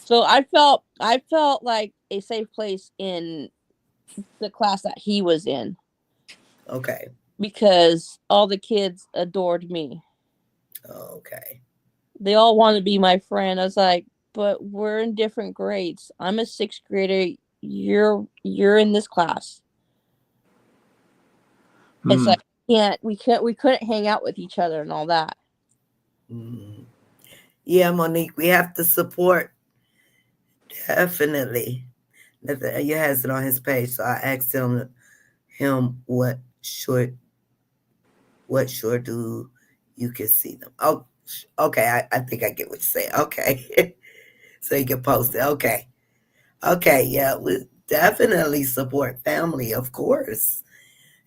So I felt like a safe place in the class that he was in okay. because all the kids adored me. Okay. They all wanted to be my friend. I was like, but we're in different grades. I'm a 6th grader. You're in this class. It's Hmm. like we couldn't hang out with each other and all that. Mm. Yeah, Monique, we have to support definitely. He has it on his page, so I asked him what should do you can see them. Oh, okay. I think I get what you're saying. Okay, so you can post it. Okay, okay. Yeah, we definitely support family, of course,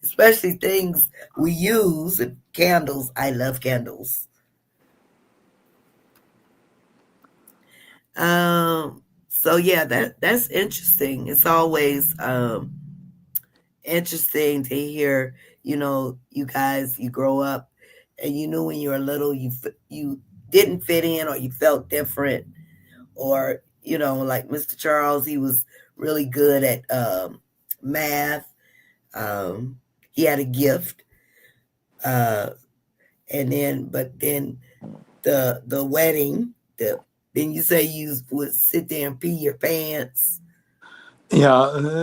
especially things we use. Candles. I love candles. So yeah, that's interesting. It's always interesting to hear, you guys, you grow up and you knew when you were little you didn't fit in or you felt different, or like Mr. Charles, he was really good at math. He had a gift, uh and then the wedding, then you say you would sit there and pee your pants. Yeah,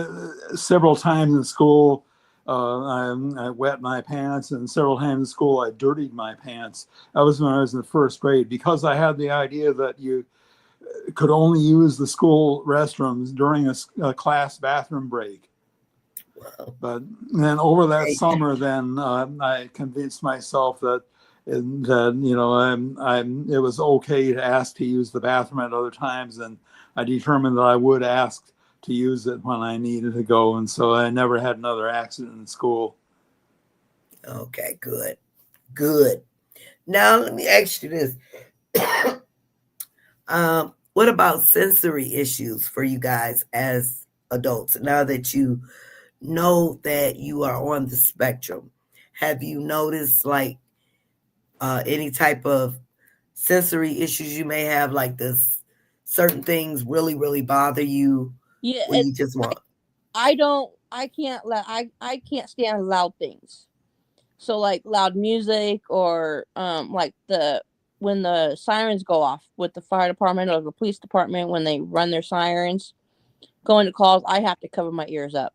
several times in school, I wet my pants, and several times in school, I dirtied my pants. That was when I was in the first grade because I had the idea that you could only use the school restrooms during a class bathroom break. Well, But then over that hey, summer, then I convinced myself that it was okay to ask to use the bathroom at other times, and I determined that I would ask to use it when I needed to go, and so I never had another accident in school. okay, good, good. Now let me ask you this. What about sensory issues for you guys as adults? Now that you know that you are on the spectrum, have you noticed like any type of sensory issues you may have, like this certain things really, really bother you Yeah, where you just want, I can't stand loud things. So like loud music or like the when the sirens go off with the fire department or the police department when they run their sirens going to calls, I have to cover my ears up.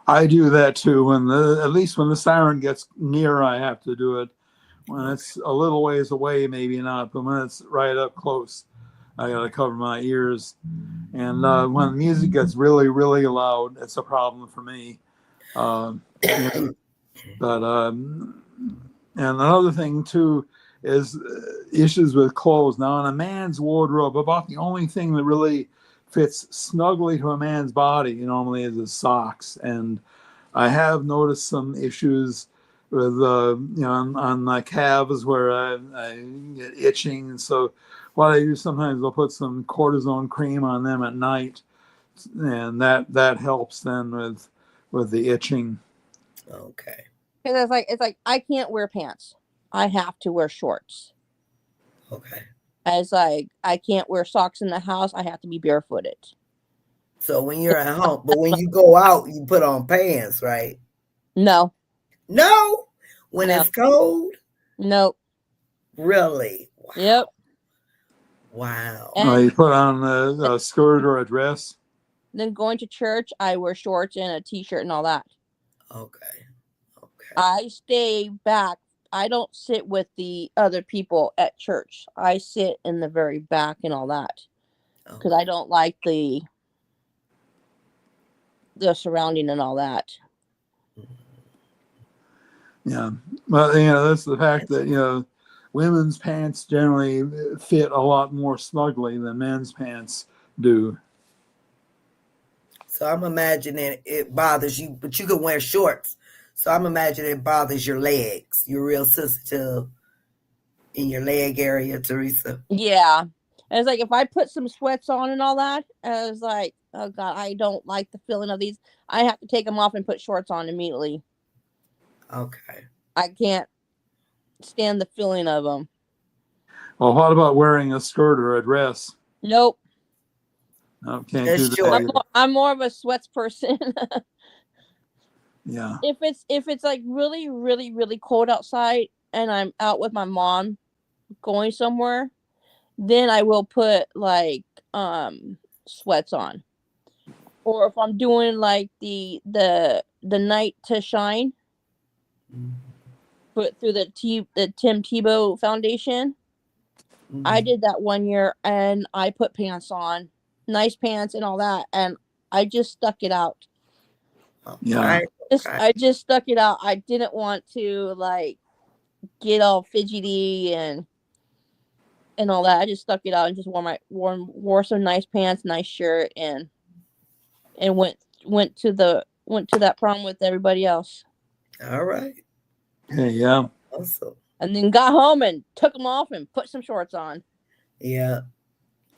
I do that too. At least when the siren gets near, I have to do it. When okay, it's a little ways away, maybe not, but when it's right up close, I gotta cover my ears. And when the music gets really, really loud, it's a problem for me. Um, you know, but and another thing too is issues with clothes. Now, in a man's wardrobe, about the only thing that really fits snugly to a man's body normally is his socks. And I have noticed some issues with on my calves where I get itching, and so what I do sometimes I'll put some cortisone cream on them at night, and that helps then with the itching. okay, Because it's like I can't wear pants. I have to wear shorts. okay. As like I can't wear socks in the house. I have to be barefooted. So when you're at home, but when you go out, you put on pants, right? No, No, when no, it's cold, no. really? Yep. Wow, wow. And You put on a skirt or a dress. then going to church, I wear shorts and a t-shirt and all that. Okay, okay, I stay back. I don't sit with the other people at church. I sit in the very back and all that because I okay. don't like the surrounding and all that. Mhm. Yeah, well, that's the fact That's that women's pants generally fit a lot more snugly than men's pants do. So I'm imagining it bothers you, but you can wear shorts. So I'm imagining it bothers your legs. You're real sensitive in your leg area, Teresa. Yeah. And it's like if I put some sweats on and all that, I was like, oh god, I don't like the feeling of these. I have to take them off and put shorts on immediately. Okay. I can't stand the feeling of them. Well, what about wearing a skirt or a dress? Nope. No, can't do Just that short. either. I'm more of a sweats person. Yeah. If it's like really really cold outside and I'm out with my mom going somewhere, then I will put like sweats on. Or if I'm doing like the night to shine, put through the Tim Tebow Foundation. I did that one year and I put pants on, nice pants and all that, and I just stuck it out. Yeah. Okay. Okay. I just stuck it out. I didn't want to like get all fidgety and all that. I just stuck it out and just wore some nice pants, nice shirt, and went to that prom with everybody else. All right. Okay. Yeah. Awesome. And then got home and took them off and put some shorts on. Yeah.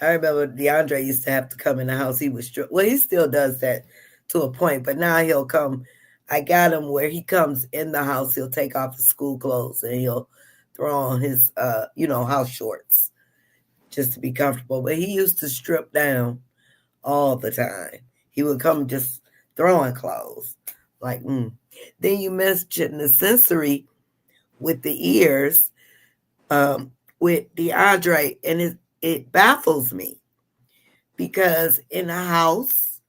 I remember DeAndre used to have to come in the house. He was well, he still does that to a point, but now he'll come. I got him where he comes in the house. He'll take off his school clothes and he'll throw on his, house shorts just to be comfortable. But he used to strip down all the time. He would come just throwing clothes. Like, Then you mentioned the sensory with the ears, with DeAndre, and it baffles me because in the house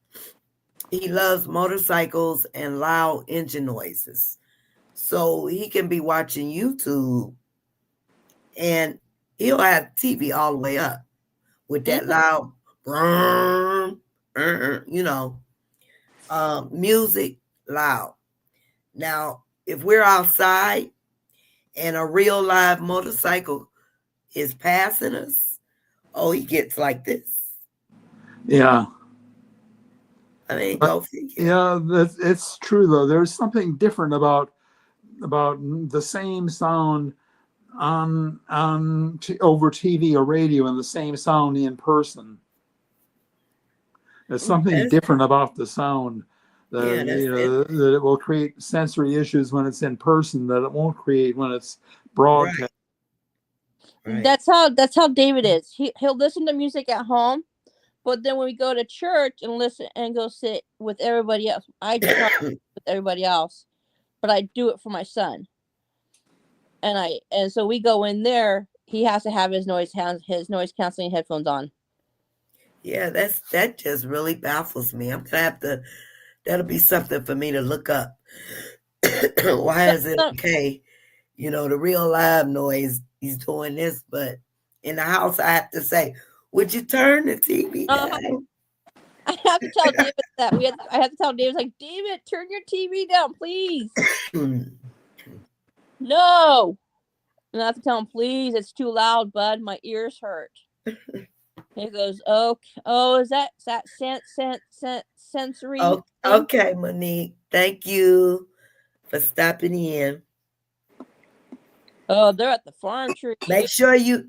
he loves motorcycles and loud engine noises. So he can be watching YouTube and he'll have TV all the way up with that loud brum, music loud. Now, if we're outside and a real live motorcycle is passing us, oh, he gets like this. Yeah. I mean, go figure. Yeah, it's true though. There's something different about the same sound over TV or radio and the same sound in person. There's something different about the sound that that it will create sensory issues when it's in person that it won't create when it's broadcast. Right. That's how David is. He'll listen to music at home, but then when we go to church and listen and go sit with everybody else, I try with everybody else, but I do it for my son. And so we go in there. He has to have his noise canceling headphones on. Yeah, that just really baffles me. I'm gonna have to. That'll be something for me to look up. Why is it okay? The real live noise, he's doing this, but in the house, I have to say, would you turn the TV down? I have to tell David that. I have to tell David, like, David, turn your TV down, please. No. And I have to tell him, please, it's too loud, bud. My ears hurt. He goes, oh, is that sensory? Oh, okay, Monique. Thank you for stopping in. Oh, they're at the farm tree. Make sure you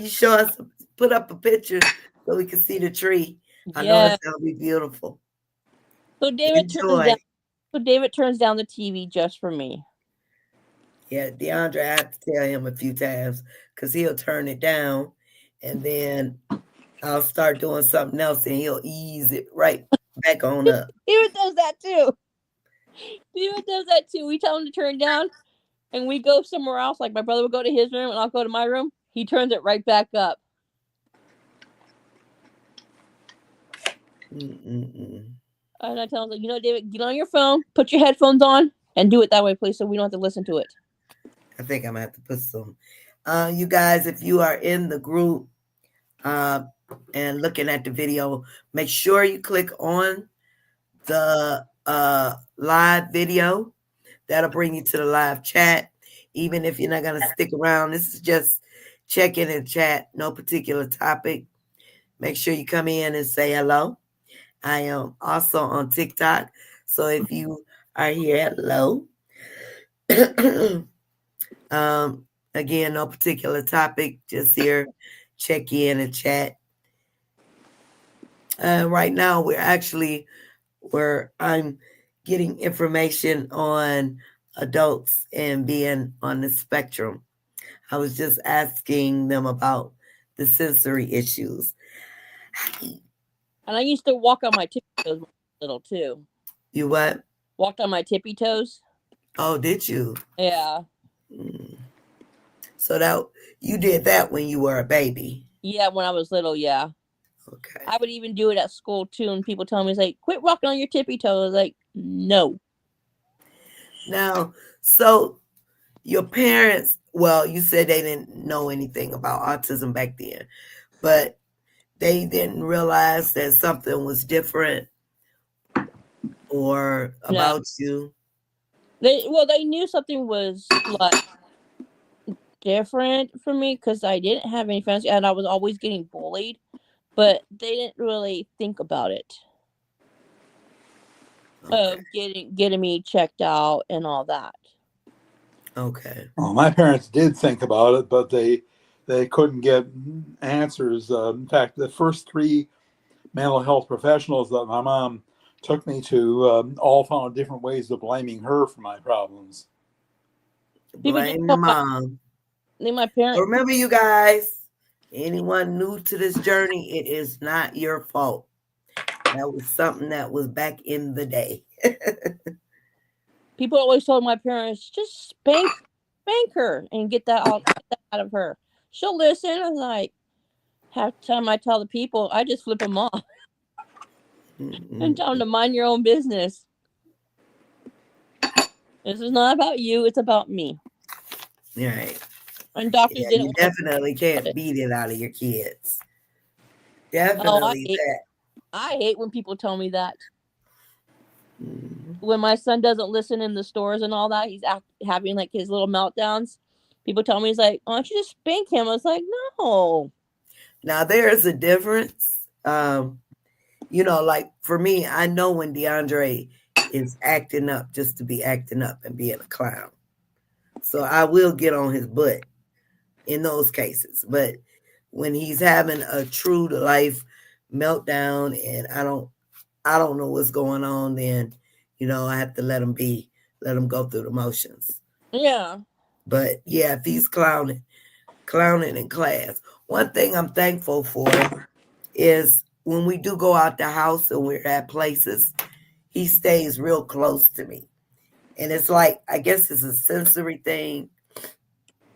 show us, put up a picture so we can see the tree. I know it's gonna be beautiful. So David turns down the TV just for me. Yeah, DeAndre, I have to tell him a few times because he'll turn it down, and then I'll start doing something else, and he'll ease it right back on up. David does that too. We tell him to turn down, and we go somewhere else. Like my brother will go to his room, and I'll go to my room. He turns it right back up. And I tell him, like, David, get on your phone, put your headphones on, and do it that way, please, so we don't have to listen to it. I think I'm gonna have to put some. You guys, if you are in the group and looking at the video, make sure you click on the live video. That'll bring you to the live chat. Even if you're not going to stick around, this is just check in and chat, no particular topic. Make sure you come in and say hello. I am also on TikTok. So if you are here, hello. um, Again, no particular topic, just here, check in and chat. Right now, where I'm getting information on adults and being on the spectrum. I was just asking them about the sensory issues. And I used to walk on my tippy toes when I was little too. You what? Walked on my tippy toes. Oh, did you? Yeah. Mm. So that you did that when you were a baby. Yeah, when I was little, yeah. Okay. I would even do it at school too, and people tell me, like, quit walking on your tippy toes. Like, no. Now, so your parents, well, you said they didn't know anything about autism back then, but they didn't realize that something was different or No. about you. They knew something was like different for me because I didn't have any friends and I was always getting bullied, but they didn't really think about it Okay. of getting me checked out and all that. Okay. Well, my parents did think about it, but they couldn't get answers. In fact, the first three mental health professionals that my mom took me to all found different ways of blaming her for my problems. People just Blame the told mom. my parents. Remember, you guys, anyone new to this journey, it is not your fault. That was something that was back in the day. People always told my parents, just spank her and get that out of her. She'll listen. And like half the time I tell the people, I just flip them off and tell them to mind your own business. This is not about you. It's about me. Right. And doctors Yeah, didn't you want to definitely put can't it. beat it out of your kids. Oh, Definitely that. I hate when people tell me that. Mhm. When my son doesn't listen in the stores and all that, he's having like his little meltdowns. People tell me, he's like, why don't you just spank him? I was like, no. Now, there's a difference. Like for me, I know when DeAndre is acting up just to be acting up and being a clown. So I will get on his butt in those cases. But when he's having a true to life meltdown and I don't know what's going on, then I have to let him go through the motions. Yeah. But yeah, if he's clowning in class, one thing I'm thankful for is when we do go out the house and we're at places, he stays real close to me. And it's like, I guess it's a sensory thing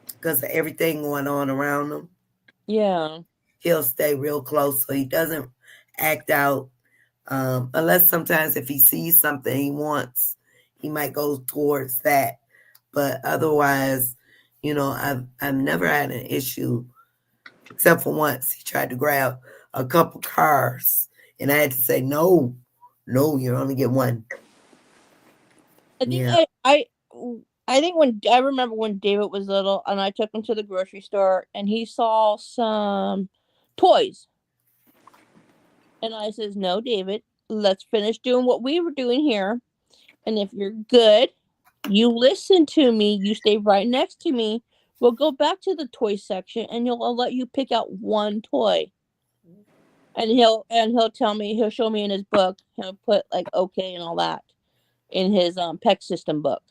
because of everything going on around him. Yeah. He'll stay real close so he doesn't act out. Unless sometimes if he sees something he wants, he might go towards that. But otherwise, I've never had an issue except for once he tried to grab a couple cars, and I had to say no, no, you only get one. I think Yeah. I think when I remember when David was little and I took him to the grocery store and he saw some toys. And I says, no, David, let's finish doing what we were doing here. And if you're good, you listen to me, you stay right next to me. We'll go back to the toy section and I'll let you pick out one toy. And he'll tell me, he'll show me in his book, he'll put like okay and all that in his PEC system book.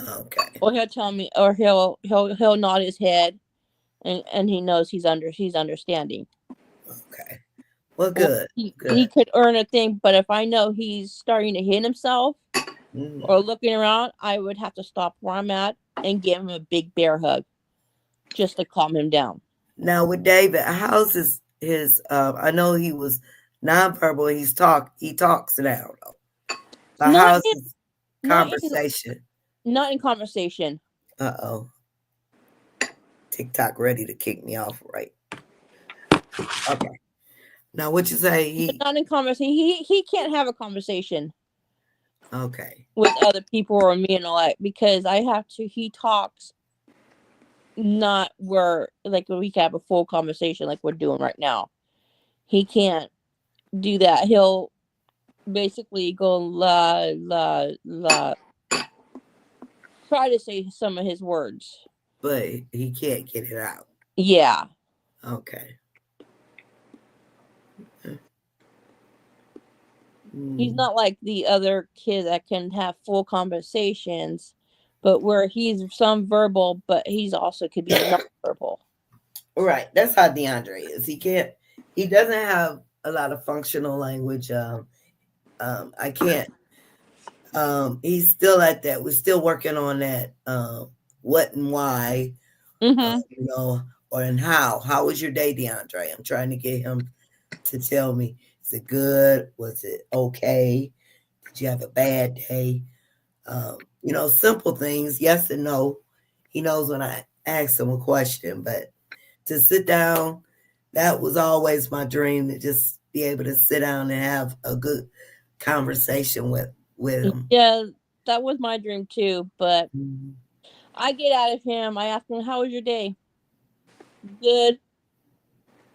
Okay. Or he'll tell me, or he'll nod his head and he knows he's understanding. Okay. Well, Or good. he Good. could earn a thing, but if I know he's starting to hit himself Mm. or looking around, I would have to stop where I'm at and give him a big bear hug just to calm him down. Now with David, how's his? I know he was nonverbal. He talks now though. But Not how's in his not in conversation? not in conversation. Uh-oh. TikTok ready to kick me off, right? Okay. Now what you say? Not in conversation. He can't have a conversation. Okay. with other people or me and all that, because I have to. He talks not where like we can have a full conversation like we're doing right now. He can't do that. He'll basically go la la la, try to say some of his words. But he can't get it out. Yeah. Okay. He's Mm. not like the other kids that can have full conversations, but where he's some verbal, but he's also could be non-verbal. Right. That's how DeAndre is. He can't. He doesn't have a lot of functional language. I can't. He's still at that. We're still working on that. What and why, Mm-hmm. you know, or and how. How was your day, DeAndre? I'm trying to get him to tell me. Is it good? Was it okay? Did you have a bad day? You know, simple things, yes and no. He knows when I ask him a question, but to sit down, that was always my dream to just be able to sit down and have a good conversation with him. Yeah, that was my dream too. But Mhm. I get out of him. I ask him, "How was your day?" Good.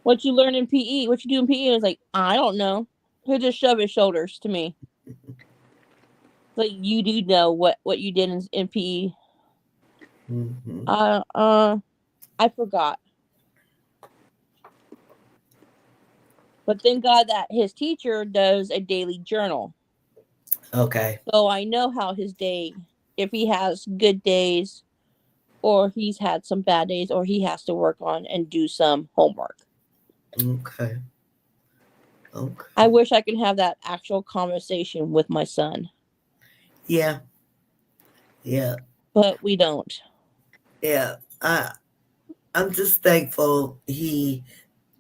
What you learn in PE? What you do in PE? And it's like, I don't know. He'll just shove his shoulders to me. Like, you do know what you did in PE. Mhm. Uh uh I forgot. But thank God that his teacher does a daily journal. Okay. So I know how his day, if he has good days or he's had some bad days or he has to work on and do some homework. Okay. I Okay. wish I could have that actual conversation with my son, Yeah. Yeah. but we don't. Yeah. I'm just thankful he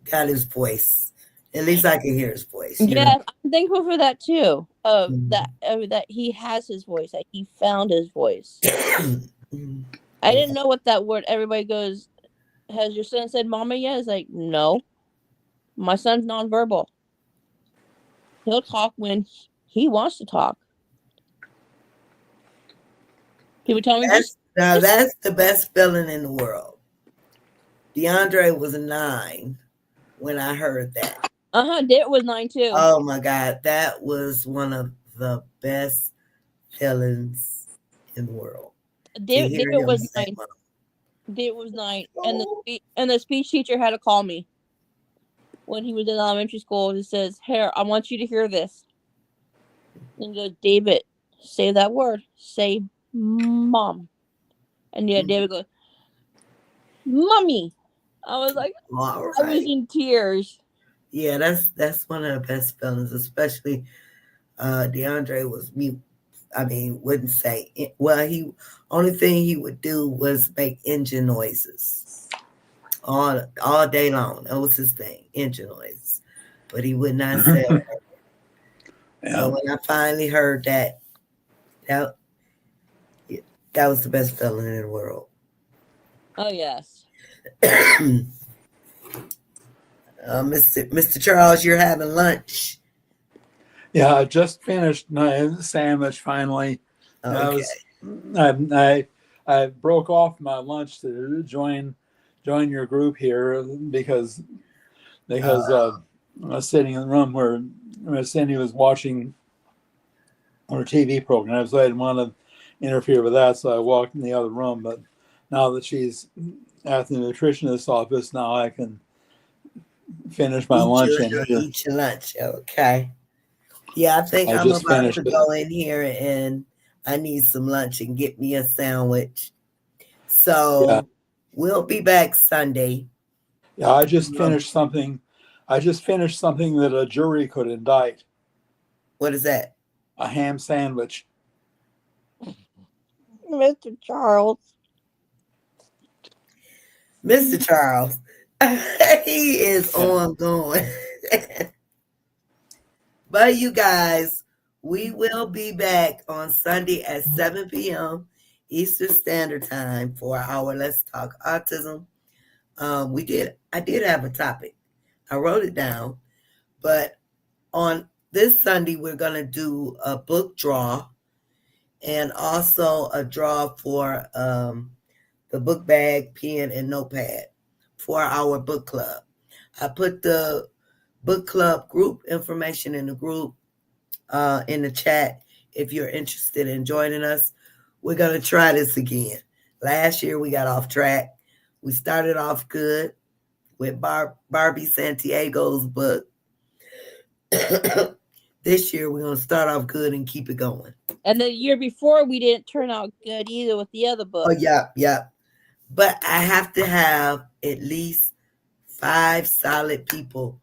got his voice. At least I can hear his voice, you know. Yes, I'm thankful for that too. Mhm. That he has his voice, that he found his voice. Mhm. I Yeah. didn't know what that word. Everybody goes, "Has your son said mama yet?" It's like, no, my son's nonverbal. He'll talk when he wants to talk. People tell me That's now just that's the best feeling in the world. DeAndre was 9 when I heard that. David was 9 too. Oh my God, that was one of the best feelings in the world to hear David him was say, 9. David was 9, and "Oh." the speech teacher had to call me when he was in elementary school. He says, "Here, I want you to hear this." And he goes, "David, say that word. Say mom." And yeah, Mm, David goes, "Mommy." I was like, all I was right. in tears. Yeah, that's one of the best feelings, especially DeAndre was mute. I mean, wouldn't say it. Well, he only thing he would do was make engine noises all day long. That was his thing, engine noises. But he would not say. Yeah. So when I finally heard that, that that was the best feeling in the world. Oh yes. Mr. Charles, you're having lunch. Yeah, I just finished my sandwich finally. I Okay. was I I broke off my lunch to join your group here because Uh, I was sitting in the room where Cindy was watching her TV program, so I didn't want to interfere with that, so I walked in the other room. But now that she's at the nutritionist's office, now I can finish my lunch in here. eat your lunch. Okay. Yeah, I think I I'm just about finished to it. go in here and I need some lunch and get me a sandwich. Yeah, So we'll be back Sunday. yeah. I just Um, finished something. I just finished something that a jury could indict: what is that? a ham sandwich. Mr. Charles. Mr. Charles. He is Yeah, on going. But you guys, we will be back on Sunday at 7 p.m. Eastern Standard Time for our Let's Talk Autism. I did have a topic. I wrote it down, but on this Sunday we're gonna do a book draw. and also a draw for the book bag, pen, and notepad for our book club. I put the book club group information in the group in the chat if you're interested in joining us. We're going to try this again. Last year we got off track. We started off good with Barbie Santiago's book. This year we're going to start off good and keep it going. And the year before, we didn't turn out good either with the other book. Oh, yeah, yeah. But I have to have at least 5 solid people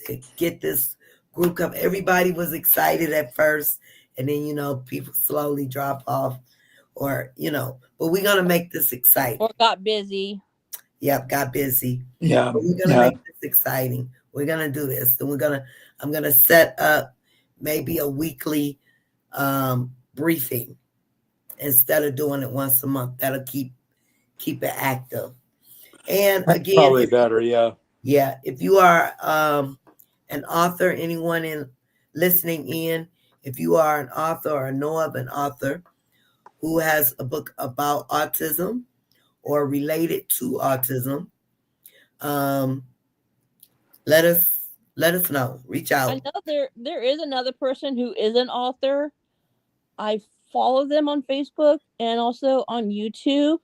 to get this group come. Everybody was excited at first, and then people slowly drop off, or But we're gonna make this exciting. Or got busy. Yep, got busy. Yeah, But we're gonna yeah, make this exciting. We're gonna do this, and I'm gonna set up maybe a weekly briefing instead of doing it once a month. That'll keep it active. And that's again, probably better. Yeah, if you are an author, anyone in listening in, if you are an author or know of an author who has a book about autism or related to autism, um, let us know. Reach I out. know there is another person who is an author. I follow them on Facebook and also on YouTube.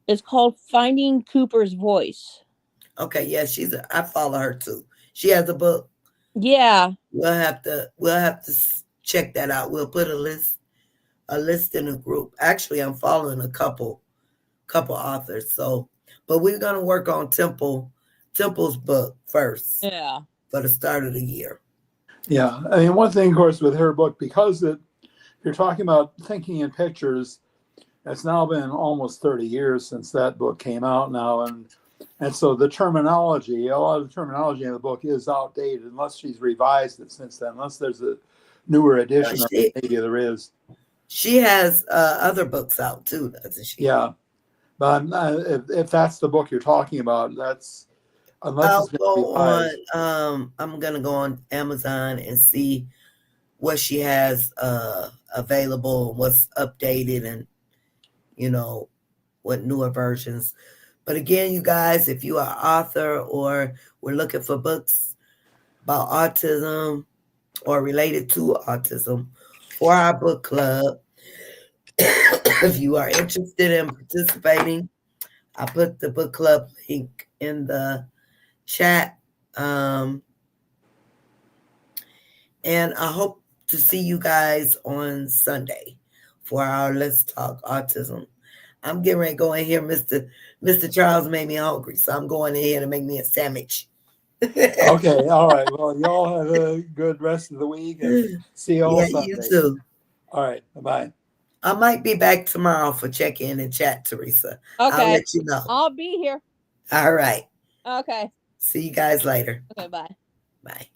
It's called Finding Cooper's Voice. Okay, yeah, I follow her too. She has a book. Yeah. We'll have to check that out. We'll put a list in a group. Actually, I'm following a couple authors. So, but we're gonna work on Temple's book first Yeah. for the start of the year. yeah. I mean, one thing, of course, with her book, because you're talking about thinking in pictures, it's now been almost 30 years since that book came out now, and so the terminology, a lot of the terminology in the book is outdated unless she's revised it since then, unless there's a newer edition, or She maybe there is. she has other books out too, doesn't she? Yeah, but if that's the book you're talking about, that's unless I'll it's been go on. revised. I'm gonna go on Amazon and see what she has available, what's updated, and you know what newer versions. But again, you guys, if you are author or we're looking for books about autism or related to autism for our book club, if you are interested in participating, I put the book club link in the chat. Um, and I hope to see you guys on Sunday for our Let's Talk Autism. I'm getting ready to go in here. Mr. Charles made me hungry, so I'm going in here to make me a sandwich. Okay, all right. Well, y'all have a good rest of the week and see you all Yeah, you Sunday. too. All right, bye. I might be back tomorrow for check-in and chat, Teresa. I'll Okay. let you know. I'll be here. All right. Okay. See you guys later. Okay, bye. Bye.